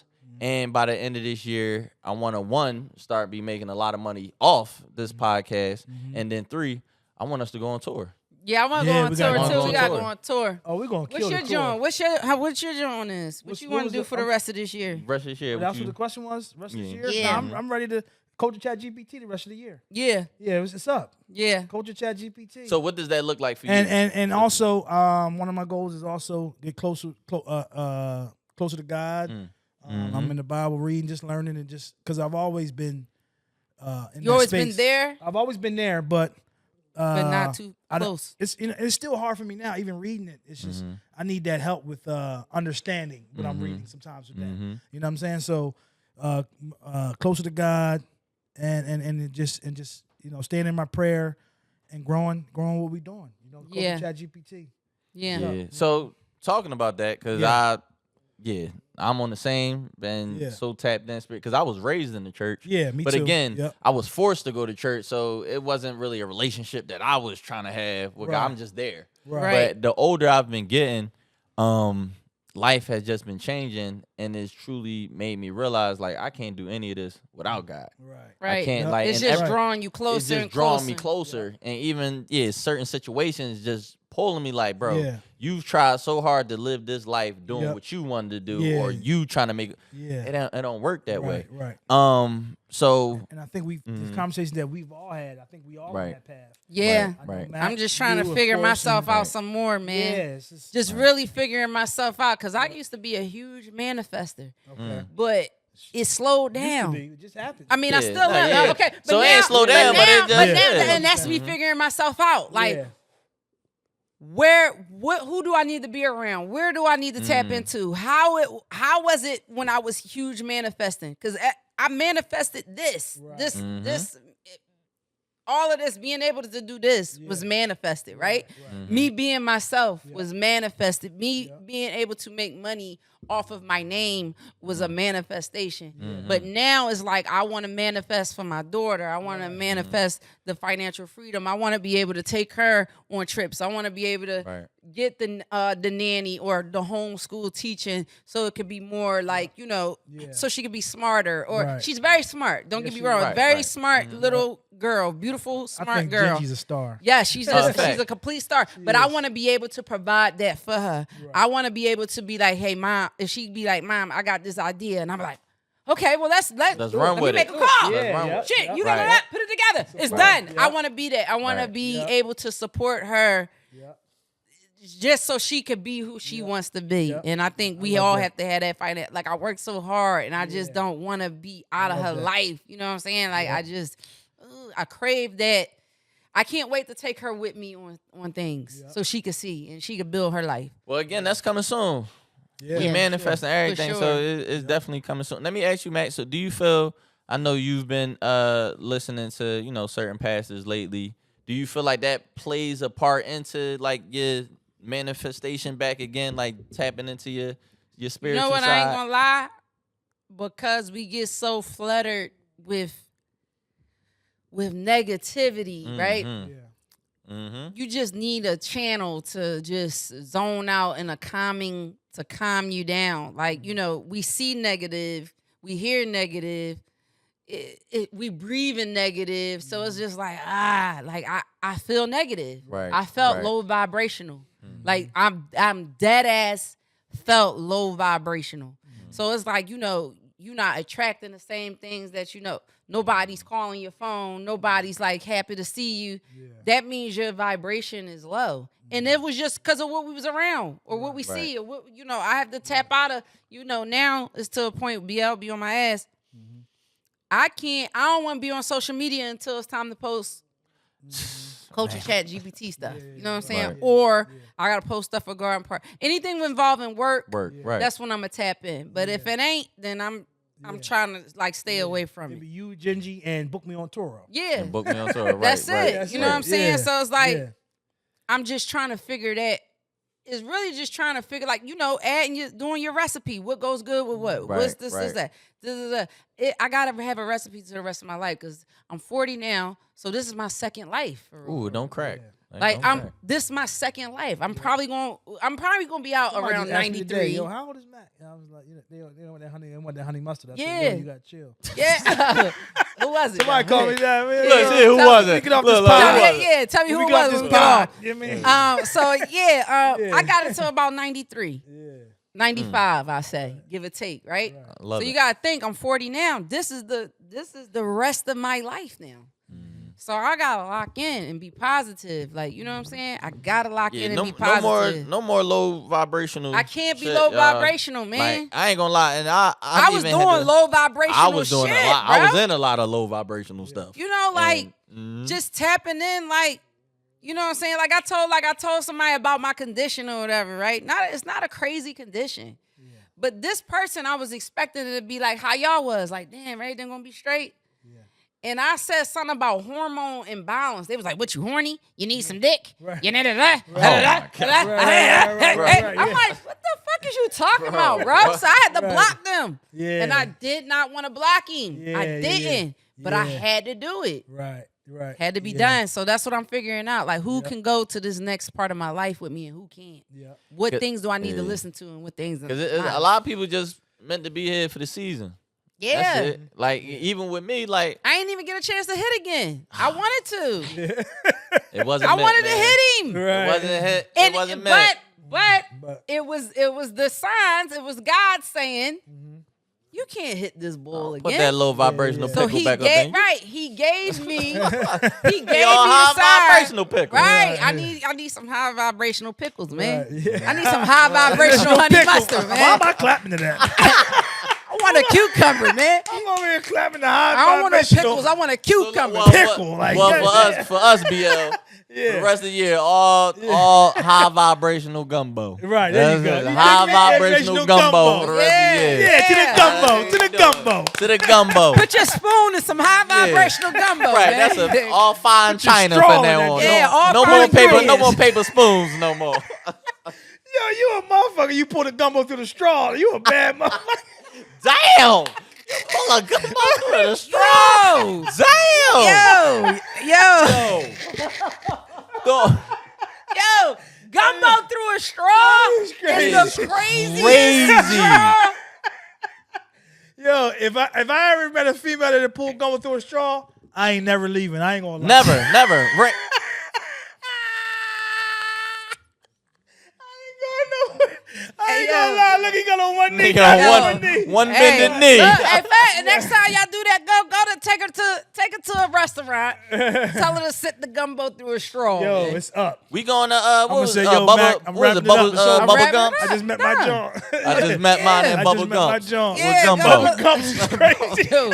And by the end of this year, I want to, start making a lot of money off this podcast. And then 3, I want us to go on tour. Yeah, I want to go on tour too. We got to go on tour. Oh, we're going to kill What's the your tour. joint? What's your joint on this? What you want to do for the rest of this year? Rest of this year. That's what the question was? Rest of this year? Yeah. Nah, I'm ready to coach ChatGPT the rest of the year. Yeah. Yeah, it's up. Yeah. Coach ChatGPT. So what does that look like for you? And also, one of my goals is also get closer to God. I'm in the Bible reading, just learning, and just because I've always been in You always that been space. there, I've always been there, but not too close. It's still hard for me now, even reading it. It's just I need that help with understanding what I'm reading sometimes with that. You know what I'm saying? So closer to God, and just staying in my prayer and growing what we doing. ChatGPT. Yeah. So talking about that, because I'm on the same and so tapped in spirit because I was raised in the church. Yeah, me but too. But again, Yep. I was forced to go to church, so it wasn't really a relationship that I was trying to have with God. I'm just there. Right. But the older I've been getting, life has just been changing, and it's truly made me realize like I can't do any of this without God. Right. I can't like It's and just every- drawing you closer. It's just and drawing closer. me closer, and even certain situations just pulling me like, bro, Yeah. you've tried so hard to live this life doing Yep. what you wanted to do, Yeah. or you trying to make it. Yeah. It don't work that way. Right. So And I think this conversation that we've all had, I think we all on Right. that path. Yeah. I know Right. Mack, I'm just trying you, to of figure course, myself and- out some more, man. Yeah, it's Just really figuring myself out because I used to be a huge manifester, okay. but it slowed Used to down. be, it just happened. I mean, I Yeah. still No, am. yeah. Okay, but So it now, ain't slow down, but it now, just- but yeah. now, and that's me figuring myself out. Like, Yeah. who do I need to be around? Where do I need to tap into? How was it when I was huge manifesting? Because I manifested this, Right. this. All of this, being able to do this was manifested, right? Me being myself was manifested. Me being able to make money off of my name was a manifestation. But now it's like I want to manifest for my daughter. I want to manifest the financial freedom. I want to be able to take her on trips. I want to be able to get the nanny or the homeschool teaching so it could be more like, so she could be smarter. Or she's very smart. Don't get me wrong. Very smart little girl, beautiful, I smart think girl. Gingy's a star. Yeah, she's a complete star. But I want to be able to provide that for her. I want to be able to be like, hey, mom, if she'd be like, mom, I got this idea. And I'm like, okay, well, let's run with make it. a call. Let's run with it. Shit, you Right. got that? Put it together. It's done. I want to be that. I want to Right. be able to support her just so she could be who she wants to be. And I think we all have to have that finance. Like, I work so hard and I just don't want to be out of her life. You know what I'm saying? Like, I crave that. I can't wait to take her with me on things so she could see and she could build her life. Well, again, that's coming soon. Yeah. We manifesting everything, sure. so it's definitely coming soon. Let me ask you, Matt. So, do you feel? I know you've been listening to certain pastors lately. Do you feel like that plays a part into like your manifestation back again, like tapping into your spiritual You know what? side? I ain't gonna lie, because we get so flooded with negativity, right? Yeah. Mm-hmm. You just need a channel to just zone out and to calm you down. Like, we see negative, we hear negative, we breathe in negative. So it's just like, I feel negative. Right, I felt right. low vibrational. Like I'm dead ass felt low vibrational. So it's like, you're not attracting the same things that nobody's calling your phone, nobody's like happy to see you. That means your vibration is low. And it was just because of what we was around or what we see or what, I have to tap out of, now it's to a point BL be on my ass. I don't want to be on social media until it's time to post culture ChatGPT stuff. You know what I'm saying? Right. Or I gotta post stuff for Garden Park. Anything involving work, Right. that's when I'm gonna tap in. But if it ain't, then I'm trying to like stay away from Maybe it. you, Gingy, and book me on Toro. Yeah. And book me on tour. Right, That's right, it. You know what I'm saying? Yeah. So it's like Yeah. I'm just trying to figure that. It's really just trying to figure, like, doing your recipe. What goes good with what? Right, What's this, right. that? I got to have a recipe to the rest of my life because I'm 40 now. So this is my second life. For real. Ooh, don't crack. Like, Don't crack. this is my second life. I'm probably going to be out Somebody around just asked me today, 93. Yo, how old is Matt? And I was like, they don't want that honey. They want that honey mustard. I said, Yeah. yo, you got to chill. Yeah. Who was it? Somebody called me that. Man. Look, see, who was it? Get off Look, this look, pod. who was it? Yeah, tell me who We it got was. this when we get pod. on. You know what I mean? I got it to about 93. Yeah. 95, I say, give or take, right? I love So you it. gotta think, I'm 40 now. This is the rest of my life now. So I gotta lock in and be positive. Like, you know what I'm saying? I gotta lock in and be positive. no more low vibrational. I can't be shit, low y'all. vibrational, man. Like, I ain't gonna lie, and I was even doing had to- low vibrational I was doing shit, a lot. bro. I was in a lot of low vibrational stuff. Like, And, just tapping in, like, you know what I'm saying? Like I told somebody about my condition or whatever, right? It's not a crazy condition. But this person, I was expecting it to be like how y'all was. Like, damn, everything gonna be straight. And I said something about hormone imbalance. They was like, what, you horny? You need some dick? Right. You need it? Right, I'm like, what the fuck is you talking about, bro? So I had to block them. Yeah. And I did not want to block him. Yeah, I yeah, didn't. But I yeah. had to do it. Right. Had to be Yeah. done. So that's what I'm figuring out. Like, who can go to this next part of my life with me and who can't? Yeah. What Cause- things do I need to yeah. listen to and what things Because not? a lot of people just meant to be here for the season. Yeah. That's it. Like, even with me, like, I ain't even get a chance to hit again. I wanted to. It wasn't. I meant, wanted man. to hit him. It wasn't hit. And, It wasn't meant. but it was the signs. It was God saying, "You can't hit this ball again." Put that low vibrational So pickle he back up gave in. right. He gave me. He gave me They all the high sign. vibrational pickle. Right. I need some high vibrational pickles, man. Right, yeah. I need some high vibrational honey Pickle. mustard, Why man. am I clapping to that? I want a cucumber, man. I'm over here clapping the high I don't want no vibrational pickles. I want a cucumber. Well, pickle. Like, well, yeah, for us, BL, for the rest of the year, all high vibrational gumbo. Right, there you go. You High take that vibrational gumbo for the rest of the year. Yeah, to the gumbo, to the gumbo. To the gumbo. Put your spoon in some high vibrational gumbo, Right, man. that's all fine china straw from in now that on. thing. Yeah, all no fine more paper, no ingredients. more paper spoons, no more. Yo, you a motherfucker. You pull the gumbo through the straw. You a bad motherfucker. Damn! You pull a gumbo through the straw. Yo, Damn! yo, Go. yo, gumbo through a straw is the craziest. Crazy. Yo, if I ever met a female that pulled gumbo through a straw, I ain't never leaving. I ain't gonna lie. Never. I ain't gonna lie. Look, he got on one knee. Nigga got on on one knee. one bended knee. Look, hey, fat, next time y'all do that, go to take her to a restaurant. Tell her to sit the gumbo through a straw. Yo, man. it's up. We going to I'm what gonna was say, Bubba? Mack, I'm What was wrapping it? it up. It's over. Bubba wrapping gum? it I just met my John. I just met mine in I Bubba just met my Gump. John. Yeah, Gumbo. Bubba Gumps is crazy. Yo,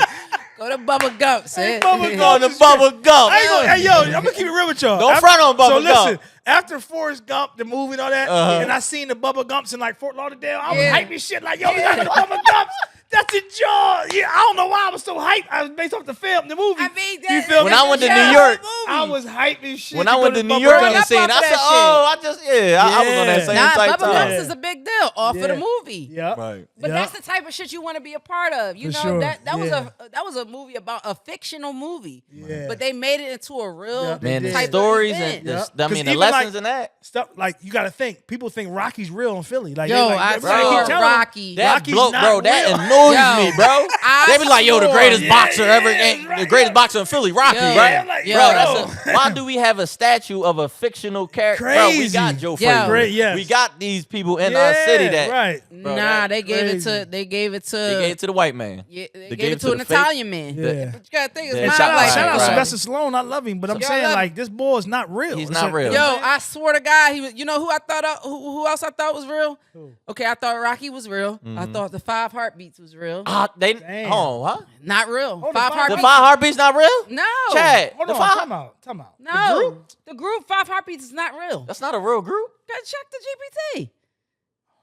go to Bubba Gumps, man. Bubba Going to Gumps is Bubba Gump. I ain't gonna, hey, yo, I'm gonna keep it real with y'all. Don't front on Bubba So listen, Gump. after Forrest Gump, the movie and all that, and I seen the Bubba Gumps in like Fort Lauderdale, I was Yeah. hyping shit like, yo, we got the Bubba Gumps. That's a jaw. Yeah, I don't know why I was so hyped. I was based off the film, the movie. I mean, you feel When me? I went to Yeah. New York, I was hyping shit. when I went to New Bubba York Gumps. and seen, I fuck with said, that "Oh, I was on that Yeah. same Nah, type Bubba time." Gumps is a big deal off of the Yeah. movie. Yeah. Right. But Yeah. that's the type of shit you want to be a part of. You For know, sure. that was Yeah. that was a movie about a fictional movie. Yeah. But they made it into a real Yeah, they Man, the did. type stories of and event. Yeah. the 'Cause the even lessons like- in that. Stuff like you gotta think. People think Rocky's real in Philly. Like, Yo, they like, I everybody saw keep telling them, Rocky. That Rocky's bloke, not bro, that real. annoys Yo, me, bro. I They be like, "Yo, the swore. greatest Yeah, boxer ever, yeah, ain't right, the greatest yeah. boxer in Philly, Rocky, Yeah, right?" I'm like, yo. Bro, Yo. why do we have a statue of a fictional character? Bro, we Crazy. got Joe Yo. Frazier. Great, yes. We got these people in our city that right. Bro, Nah, that they gave crazy. they gave it to they gave to the white man. yeah, they they gave it to an the fake- Italian man. Yeah. But you gotta think it's Yeah, not Shout out, like shout out right. Sylvester Stallone. I love him, but I'm Yo, saying I love like this boy is not real. He's It's not a- real. Yo, I swear to God, he was. You know who I thought? Who else I thought was real? Who? Okay, I thought Rocky was real. I thought the 5 Heartbeats was real. They Damn. oh, huh? Not real. Oh, the 5 five- The Heartbeats. 5 Heartbeats not real? No. Chad, Hold the on, 5 time out. No. The group 5 Heartbeats is not real. That's not a real group. Go check the GPT.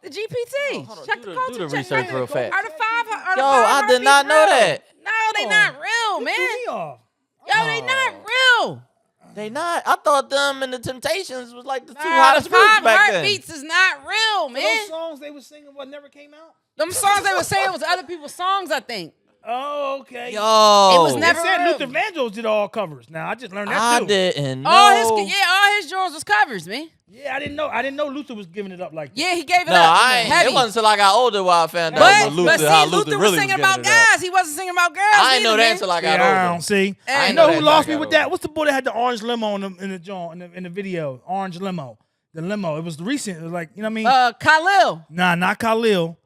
The GPT. Hold on, Check do the the- culture. do the check research that. real fast. Are the 5 are the Yo, 5 I did not Heartbeats know real? that. No, they not real, man. Me off. Yo, they not real. They not. I thought them and the Temptations was like the 2 Nah, the hottest groups 5 back then. Heartbeats is not real, Those man. songs they were singing what never came out. Them songs they were saying was other people's songs, I think. Oh, okay. Yo, It was They never said real. Luther Vandross did all covers. Now I just learned that I too. didn't know. All his joints was covers, man. Yeah, I didn't know Luther was giving it up like that. Yeah, he gave it No, up. I ain't. Heavy. It wasn't until I got older where I found out But, what Luther, see, how Luther Luther was really singing was about giving it up. guys. He wasn't singing about girls. I ain't know either, that man. until I got Yeah, I older. don't see. I You know know that who till lost I me got with older. that? What's the boy that had the orange limo in the joint in the video? Orange limo. The limo. It was recent. It was like, you know what I mean? Khalil. Nah, not Khalil.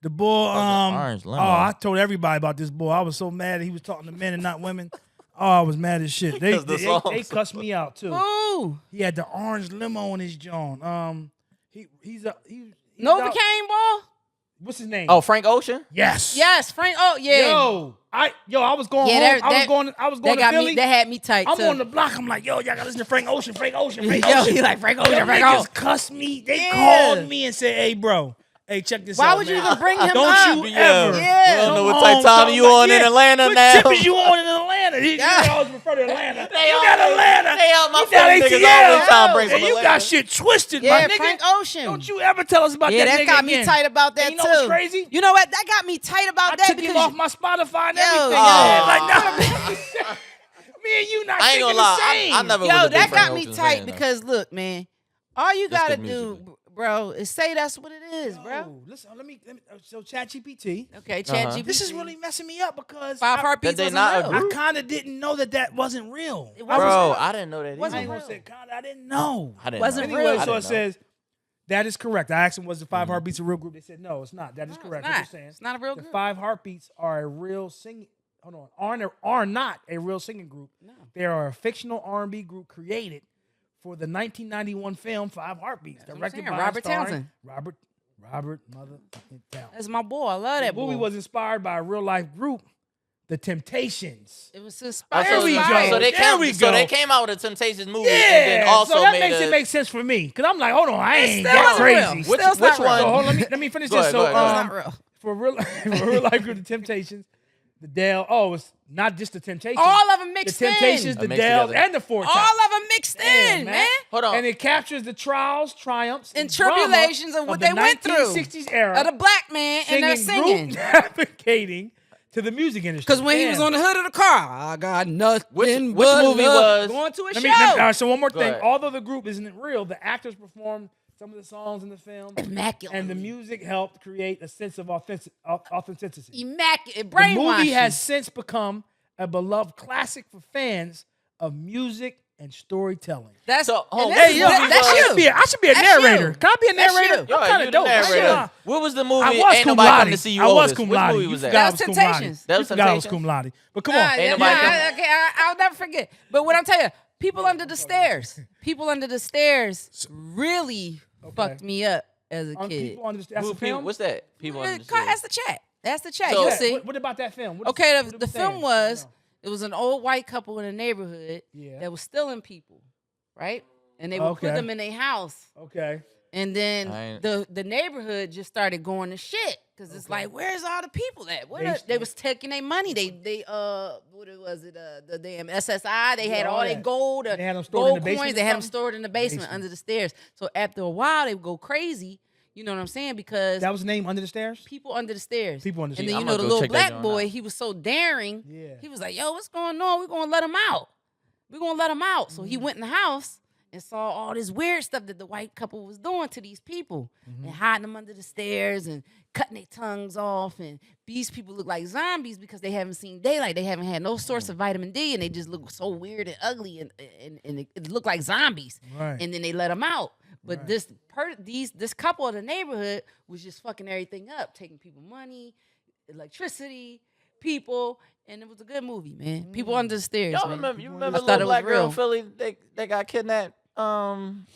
The boy, orange limo. oh, I told everybody about this boy. I was so mad that he was talking to men and not women. Oh, I was mad as shit. They 'Cause the songs. they cussed me out too. Ooh. He had the orange limo in his joint. He's Novocaine, out- boy? What's his name? Oh, Frank Ocean? yes. Yes, Frank. Oh, yeah. I was going Yeah, home. I was going They to got Philly. me. They had me tight, I'm too. on the block. I'm like, yo, y'all gotta listen to Frank Ocean. Yo, he like Frank Ocean, Them Frank niggas Ocean. cussed me. They Yeah. called me and said, hey, bro. Hey, check this Why out. would you man. even bring him Don't up? you Yeah. ever. Yeah. We don't know Come what type home, time talk you about- on in yeah, Atlanta what now. tip is you on in Atlanta? He Yeah. always refer to Atlanta. They you all- got Atlanta. they all my You got Philly niggas ATL. always trying to bring some And you Atlanta. got shit twisted, Yeah, my nigga. Frank Ocean. Don't you ever tell us about Yeah, that that nigga got me again. tight about that, And you know too. what's crazy? You know what? That got me tight about I that took because him off my Spotify and Yo. everything. Oh. Yeah, like, no. Me and you not I ain't thinking gonna lie. the same. I never was Yo, a big that Frank got me Ocean tight fan, though. because look, man, all you Just gotta 'cause do, musically. bro. Say that's what it is, bro. Yo, listen, let me so ChatGPT. Okay, ChatGPT. This is really messing me up because Five Heartbeats they wasn't not real. I kind of didn't know that wasn't real. It wasn't Bro, real. I didn't know that either. Wasn't I ain't gonna real. say kinda, I didn't know. I didn't Wasn't know. real. Anyway, I so didn't it know. says that is correct. I asked him, was the Five Heartbeats a real group? They said no, it's not. That is No, correct. It's What not. you're saying. It's not a real The group. Five Heartbeats are a real singing. Hold on, are not a real singing group. No. They are a fictional R&B group created for the 1991 film Five Heartbeats, That's what I'm directed saying, by Robert starring Townsend. Robert motherfucking Townsend. That's my boy. I love that The movie boy. was inspired by a real life group, The Temptations. It was Oh, inspired. There we go. So they There came. we So they go. came out with a Temptations movie, Yeah, and then also so that made makes a, it make sense for me because I'm like, hold on, I ain't still that wasn't crazy. real. Which- Still it's not which real. one? So hold on, let me finish Go this. ahead, So go ahead, go It's ahead. not real. for real life group, The Temptations, the Dale. Oh, it's not just the Temptations. All of them the mixed Temptations, in. the Mixed Dales, together. and the Four Tops. All of them mixed Damn, in, man. Hold on. And it captures the trials, triumphs, And drama tribulations of what the they went through. 1960s era Of the black man and they're singing. group navigating to the music industry. Because when he was Damn. on the hood of the car, I got nothing Which but movie love. was- Going to a Let show. me, all right, so one more Go thing. ahead. Although the group isn't real, the actors performed some of the songs in the film, Immaculate. and the music helped create a sense of authenticity. Immaculate. The Brainwashing. movie has since become a beloved classic for fans of music and storytelling. That's So, hold and on. this Hey, is- yo, that's I should you. be a That's narrator. you. Can I be a That's narrator? you. I'm Yo, kind you of the dope. narrator. What was the movie? I was Ain't cum nobody laude. come to see you. I was Otis? cum Which laude. movie You was forgot that? I That was was cum laude. Temptations. That You was forgot I was Temptations? cum laude. But come Nah, on. Ain't nobody come- okay, I'll never forget. But what I'm telling you, people under the stairs, really fucked me up as a kid. People understand. Who- That's a film? What's that? People That's understand. the chat. That's the chat. So- You'll Yeah, see. What about that film? What Okay, what the it film saying? was I it was an old white couple in a neighborhood Yeah. that was stealing people, right? And they would Okay. put them in their house, don't know. Okay. and I then ain't- the neighborhood just started going to shit because it's like, where's all the people at? They was taking their money. They what was it? The damn SSI. They had all their that. gold, They had 'em stored in gold the basement coins. or They had them something? stored in the basement under the stairs. So after a while, they would go crazy. You know what I'm saying? Because That was the name, Under the Stairs? people under the stairs. People under the And stairs. then, I'm you know, gonna the go little check that black joint boy, out. he was so daring. Yeah. He was like, yo, what's going on? We're going to let him out. We're going to let him out. So he went in the house and saw all this weird stuff that the white couple was doing to these people and hiding them under the stairs and cutting their tongues off. And these people look like zombies because they haven't seen daylight. They haven't had no source of vitamin D, and they just look so weird and ugly, and it looked like zombies. Right. And then they let them out. But this couple in the neighborhood was just fucking everything up, taking people money, electricity, people, and it was a good movie, man. People under the stairs. Y'all man. remember? You remember I the thought little it was black girl in real. Philly? They got kidnapped.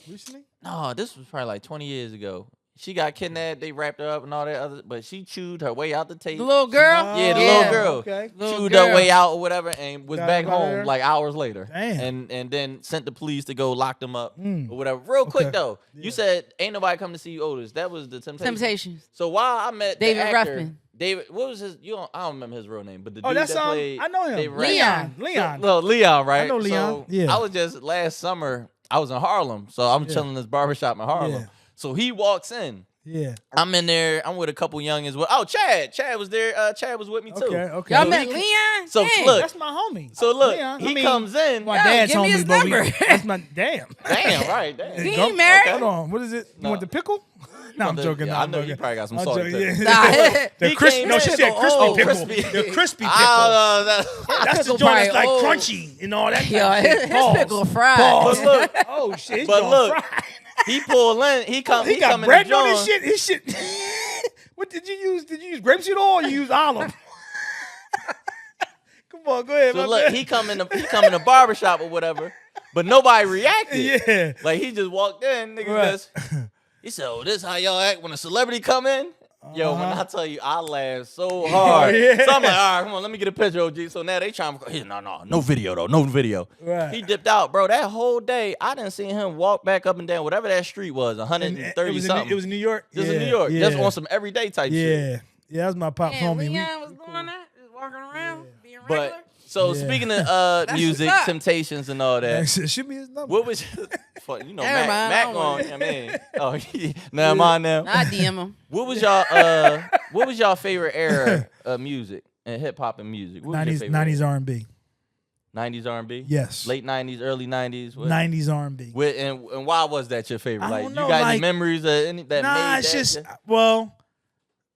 Recently? No, this was probably like 20 years ago. She got kidnapped. They wrapped her up and all that other, but she chewed her way out the tape. The little girl? Yeah, the little girl. Okay. Little chewed girl. her way out or whatever, and was Got back her out of there? home like hours later. Damn. And then sent the police to go lock them up or whatever. Real quick Okay. though, you said ain't nobody come to see you, Otis. That was the Temptations. Temptations. So while I met David the actor, Ruffin. David, what was his? I don't remember his real name, but the Oh, dude that's that played, I know him. David Ruffin. Leon. Leon. Well, Leon, right? I know Leon. So Yeah. I was just last summer. I was in Harlem, so I'm chilling in this barbershop in Harlem. Yeah. So he walks in. Yeah. I'm in there. I'm with a couple youngins. Oh, Chad. Chad was there. Chad was with me too. Okay. Okay. Y'all So met he- Leon? so Dang. look. That's my homie. So look, Leon, he comes in. My Yo, dad's give me homie, his but number. that's my damn. Damn, right. Damn. He Go- ain't married? Hold on. What is it? You No. want the pickle? No, I'm joking. Yeah, No, I I'm know joking. you probably got some I'm salt. joking. in it. Nah, The He crispy. came No, in. she said crispy Oh, pickle. crispy. The crispy I pickle. don't know. That- That's the pickle joint that's probably like old. crunchy and all that. Yo, type of shit. his Pause. pickle fried. Pause. But look, Oh shit. It's but going look, fried. he pull in. He come. He got come in bread the on his joint. shit. His shit. What did you use? Did you use grapeseed oil or you use olive? Come on, go ahead. So my look, man. he come in the barbershop or whatever, but nobody reacted. Yeah. Like he just walked in, nigga. Right. Just, he said, "Oh, this how y'all act when a celebrity come in." Yo, when I tell you, I laughed so hard. Yeah. So I'm like, all right, come on, let me get a picture, OG. So now they trying to, no video though, no video. Right. He dipped out, bro. That whole day, I didn't see him walk back up and down whatever that street was, 130 it was something. it was in New York. Just yeah, in New York, Yeah. just on some everyday type shit. Yeah. Yeah, that's my pop's Man, homie. Leon was doing that, just walking around, being But regular. so Yeah. speaking of That's music, what's up. Temptations, and all that, Shoot me his number. what was fuck, you know Never Mac, mind, I don't on? want I mean, oh, never mind now. I DM him. What was y'all favorite era of music and hip hop and music? What was your 90s favorite era? 90s R&B. 90s R&B? Yes. Late 90s, early 90s? 90s R&B. And why was that your favorite? I Like, don't you know, got any like- memories of any that Nah, made it's that? just well,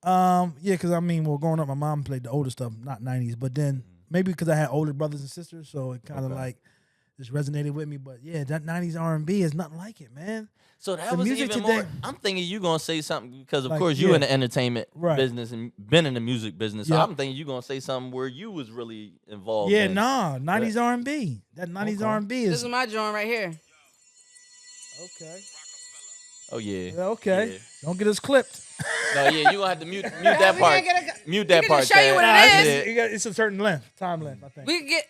yeah, because I mean, well, growing up, my mom played the older stuff, not 90s, but then maybe because I had older brothers and sisters, so it kind of like just resonated with me. But yeah, that 90s R&B is nothing like it, man. So that The was music even today- more. I'm thinking you gonna say something because of Like, course you yeah. in the entertainment Right. business and been in the music business. So Yeah. I'm thinking you gonna say something where you was really involved. Yeah, in. nah, 90s R&B. That 90s Okay. R&B This is is my joint right here. okay. Oh yeah. Yeah, okay. Yeah. Don't get us clipped. No, yeah, you gonna have to mute that we part. can't get Mute that can part. just show you Chad. what it That's is. It's a certain length, time length, I think. We could get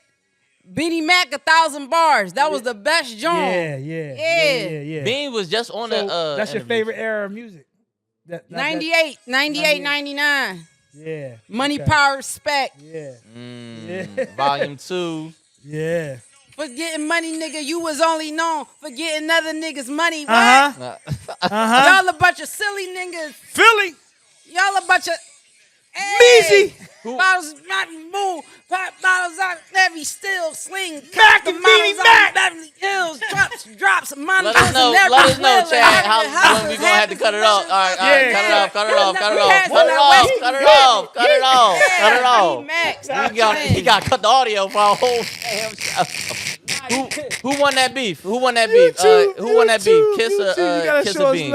Beanie Mac 1,000 bars. That was the best joint. Yeah. Bean was just on So the. that's your interview. favorite era of music. That- 98, 98. 99. Yeah. Money, okay. power, respect. Yeah. Mm, Yeah. Volume 2. Yeah. For getting money, nigga, you was only known for getting other niggas money. What? Uh-huh. Y'all a bunch of silly niggas. Philly. Y'all a bunch of Measy. bottles, not move, pop bottles out, heavy, still sling. Mack the and models Beanie out, Mack. Beverly Hills, drops, money. Let us know, Chad, how when we gonna have to cut it off. All right, Yeah. cut it off, cut it off, cut it off, Pass cut on it that off, West. cut it off, cut it off, cut it off. Max, He got to cut the audio for our whole damn show. Who won that beef? Who won that beef? Who won that beef? Kiss or Kiss or Beans?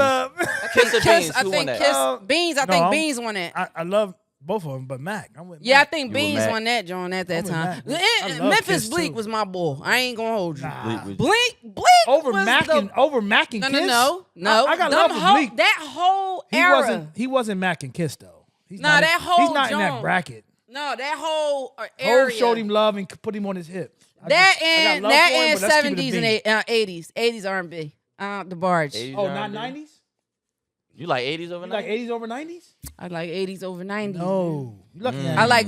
Kiss or Beans? Kiss, I Who won think that? Kiss, Beans, I no, think I'm- Beans won that. I love both of them, but Mac. I'm with Yeah, I Mac. think You with Beans Mac? won that joint at that I'm with time. Mac. I love Memphis Kiss, Bleak too. was my boy. I ain't gonna hold you. Nah. Bleak Over was Mac the, and Kiss. No. I got Them love for whole- Bleak. That whole He era. wasn't Mac and Kiss though. He's Nah, not that in, whole He's not in that joint. bracket. No, that whole Hov area. showed him love and put him on his hip. I That just- I got and love that for him, and but let's keep it a 70s bean. and 80s R&B. The barge. 80s Oh, R&B? not 90s? You like 80s over You like 90s? 80s over 90s? I like 80s over 90s. No. You lucky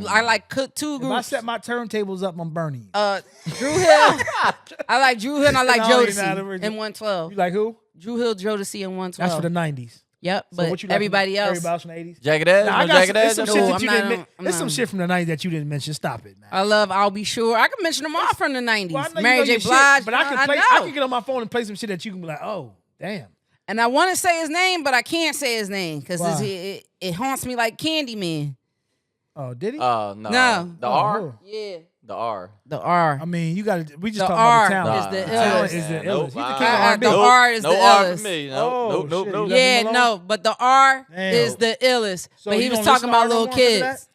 I like cook two If I groups. set my turntables up, I'm burning. Drew Hill. I like Drew Hill and I like No, you're not Jodeci original. in 112. You like who? Drew Hill, Jodeci in 112. That's for the 90s. Yep, So but what you like everybody from, else. Everybody else from the 80s? Jagged Edge? Nah, I No got Jagged Edge? some No, shit that I'm you not didn't on- mention. I'm There's not some on. shit from the 90s that you didn't mention. Stop it, man. I love I'll Be Sure. I can mention them all from the 90s. Well, I know you Mary know J. your shit, Blige. but I can play. know. I can get on my phone and play some shit that you can be like, oh, damn. And I want to say his name, but I can't say his name because Why? it haunts me like Candyman. Oh, did he? No. No. The Oh, R? who? Yeah. The R. The R. I mean, you got to. We just The talking about R the talent. is the Talent illest. is the Nope. illest. He's the king of Uh-uh, R&B. the R is no the R illest. for me. Oh, Nope, nope, shit. nope. You Yeah, Malone? no, but the R Damn. is the illest. So but he you was don't talking listen to about R no little more after that? kids.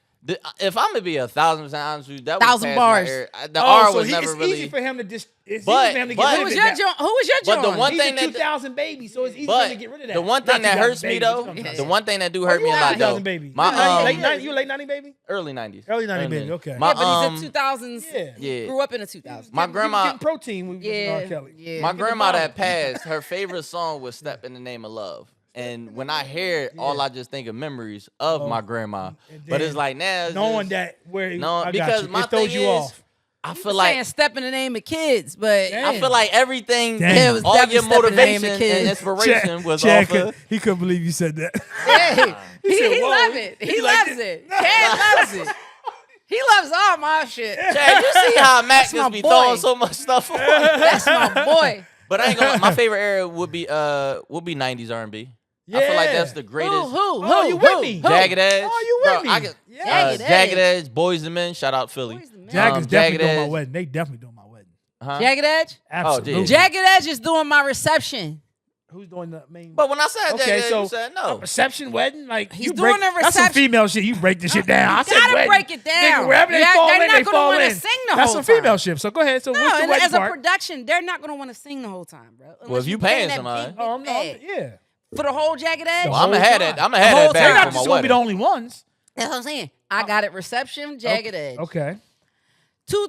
If I'm gonna be 1,000% honest with you, that was 1,000 past bars. my era. The Oh, R so was never it's really. easy for him to just. It's But- easy for him to but- get Who rid was of your that. joint? Who was your But joint? the one He's thing a that- 2000 baby, so it's easy for him to get rid of that. The one thing Not that 2000 hurts me baby, though, but Yeah. the one thing that do hurt you me a are lot 2000 though, baby. my late 90s. You a late 90 baby? early 90s. Early 90 baby, okay. My Yeah, but he's a 2000s. Yeah. yeah. Grew up in the 2000s. My You grandma, getting protein when we Yeah. R. Kelly. Yeah. my Get the grandma bottle. that passed, her favorite song was "Step in the Name of Love." And when I hear it, all I just think of memories of my grandma. and But it's then like now, it's Knowing just- that where no, I got because you. my It throws thing you is, off. I feel Saying like step in the name of kids, but Damn. I feel like everything, Damn. It was all definitely your Step in the Name of motivation Kids. and inspiration was Chad off of. he couldn't believe you said that. hey, he said, "Whoa." loves it. He like loves it. Chad loves it. He loves all my shit. Chad, you see how Mac my just be boy. throwing so much stuff on? That's my boy. But I ain't gonna. My favorite era would be 90s R&B. I feel like Yeah. that's the greatest. Who? Oh, you with me? Jagged Edge. Oh, you with me? I can, Yeah. Jagged Jagged Edge. Edge, Boys and Men. Shout out Philly. Boys and Men. Jagged's Jagged definitely doing my Edge. wedding. They definitely doing my wedding. Huh? Jagged Edge? Absolutely. yeah. Jagged Edge is doing my reception. Who's doing the main? But when I said Okay, Jagged Edge, so you said no. reception wedding, like He's you doing break, a That's some reception. female shit. You break the shit down. I You said gotta wedding. break it down. Nigga, wherever they Yeah, fall they're in, not they gonna fall wanna in. sing the That's whole some time. female shit. So go ahead. So No, what's the and wedding as a part? production, they're not gonna want to sing the whole time, bro. Well, if you paying somebody. Oh, I'm not. Yeah. For the whole Jagged Edge? The Well, I'm whole gonna have time. that. I'm gonna The have whole that time. They're back not for just my gonna be the wedding. only ones. That's what I'm saying. I got it reception, Jagged Edge. Okay. Two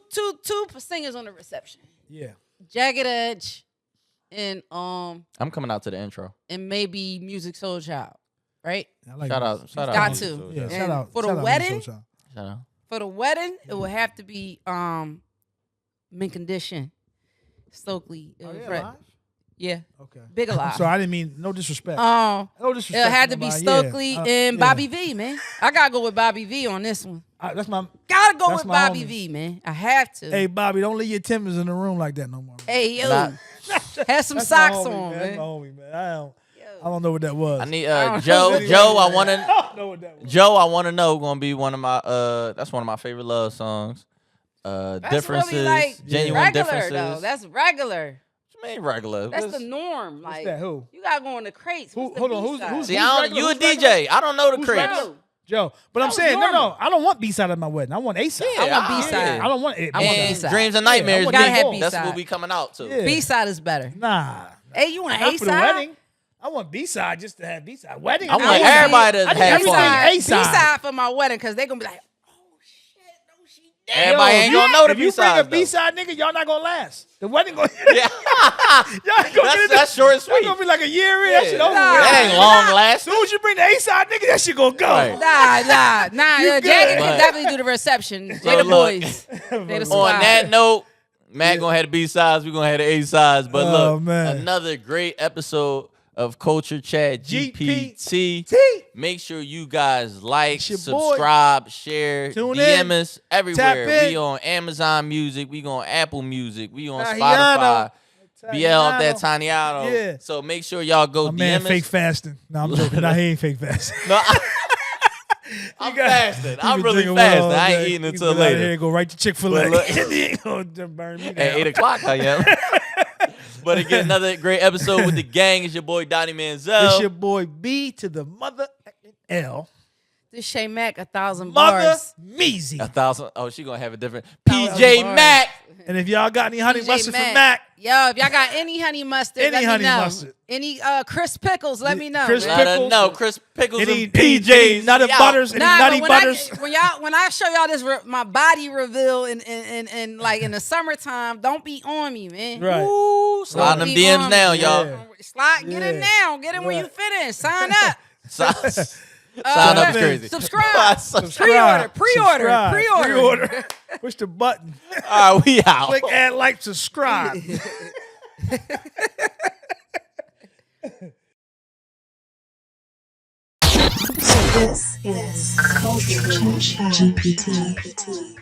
singers on the reception. Yeah. Jagged Edge and I'm coming out to the intro. maybe Music Soul Child. Right? I like Shout this. out. Shout Got out. to. Yeah. And Shout out. for the shout out wedding? Soul Child. Shout out. For the wedding, it would have to be Mint Condition. Stokely. Oh, yeah, Fred. live? Yeah. Okay. Big I'm alive. sorry, I didn't mean no disrespect. No disrespect. It had to be nobody. Stokely Yeah. and Yeah. Bobby V, man. I gotta go with Bobby V on this one. That's my. Gotta go That's with my Bobby homie. V, man. I have to. Hey, Bobby, don't leave your Timbers in the room like that no more. Hey, yo. Nah. Have some That's my socks homie, on, That's man. my homie, man. I don't know what that was. I need don't Joe. know. Joe, I want I to. don't know what that was. Joe, I want to know. Gonna be one of my. That's one of my favorite love songs. That's Differences, really like genuine regular, differences. though. That's regular. What you mean regular? That's What's- the norm. What's Like that? Who? you gotta go in the crates. Who- What's the hold on, B-side? who's- See, I don't. regular? You a Who's DJ. regular? I don't know the Who's crates. regular? Joe. But I'm was saying, normal. no. I don't want B-side at my wedding. I want A-side. Yeah, I want I- B-side. yeah. I don't want it. I want And B-side. Dreams and Yeah, I Nightmares. want Gotta me. have That's B-side. what we coming out to. Yeah. B-side is better. Nah. Hey, you want an Not for the A-side? wedding. I want B-side just to have B-side. Wedding. I want need- everybody to I need have everything fun. A-side. B-side for my wedding because they gonna be like, oh shit, no, she did. Everybody ain't gonna know the If you bring a B-sides, though. B-side, nigga, y'all not gonna last. The wedding gonna. Yeah. Y'all ain't gonna get it. That's short and That's sweet. gonna be like a year in. That Yeah. shit over Nah. with. That ain't long lasting. As soon as you bring the A-side, nigga, that shit gonna go. Right. Nah. You Jagger good. can But- definitely do the reception. They So the look, boys. They the On squad. that note, Matt gonna have the B-sides. We gonna have the A-sides. But Oh, look, man. another great episode of Culture Chat GPT. T. Make sure you guys like, It's your boy. subscribe, share, Tune DM in. us everywhere. Tap in. We on Amazon Music. We on Apple Music. We on Tahiano. Spotify. BL off that Taniano. Yeah. So make sure y'all go My DM man us. fake fasting. No, I'm joking. Nah, he ain't fake fasting. No, I'm fasting. He I'm been really drinking fasting. water all I ain't day. eating He until been out later. Here, go right to Chick-fil-A. But look- He ain't gonna burn me down. At 8 o'clock, I am. But again, another great episode with the gang. It's your boy Donnie Manziel. It's your boy B to the mother L. This Shay Mack, 1,000 Mother bars. Measy. 1,000. Oh, she gonna have a different. 1,000 PJ bars. Mack. And if y'all got any honey PJ mustard from Mack. Mac, Yo, if y'all got any honey mustard, Any let honey me know. mustard. Any Chris Pickles, let me know. Chris man. Let her Pickles. know. Chris Pickles any and PJs. nutty Yo. butters, any Nah, nutty but butters. when I show y'all this my body reveal in like in the summertime, don't be on me, man. Right. Ooh, slide them Be DMs on now, me. y'all. Yeah. Slide, get in Yeah. now. Get in where you Right. fit in. Sign up. Sign up is crazy. Subscribe. Subscribe. Pre-order. Push the button. All right, we out. Click add, like, subscribe. This is Culture Chat GPT.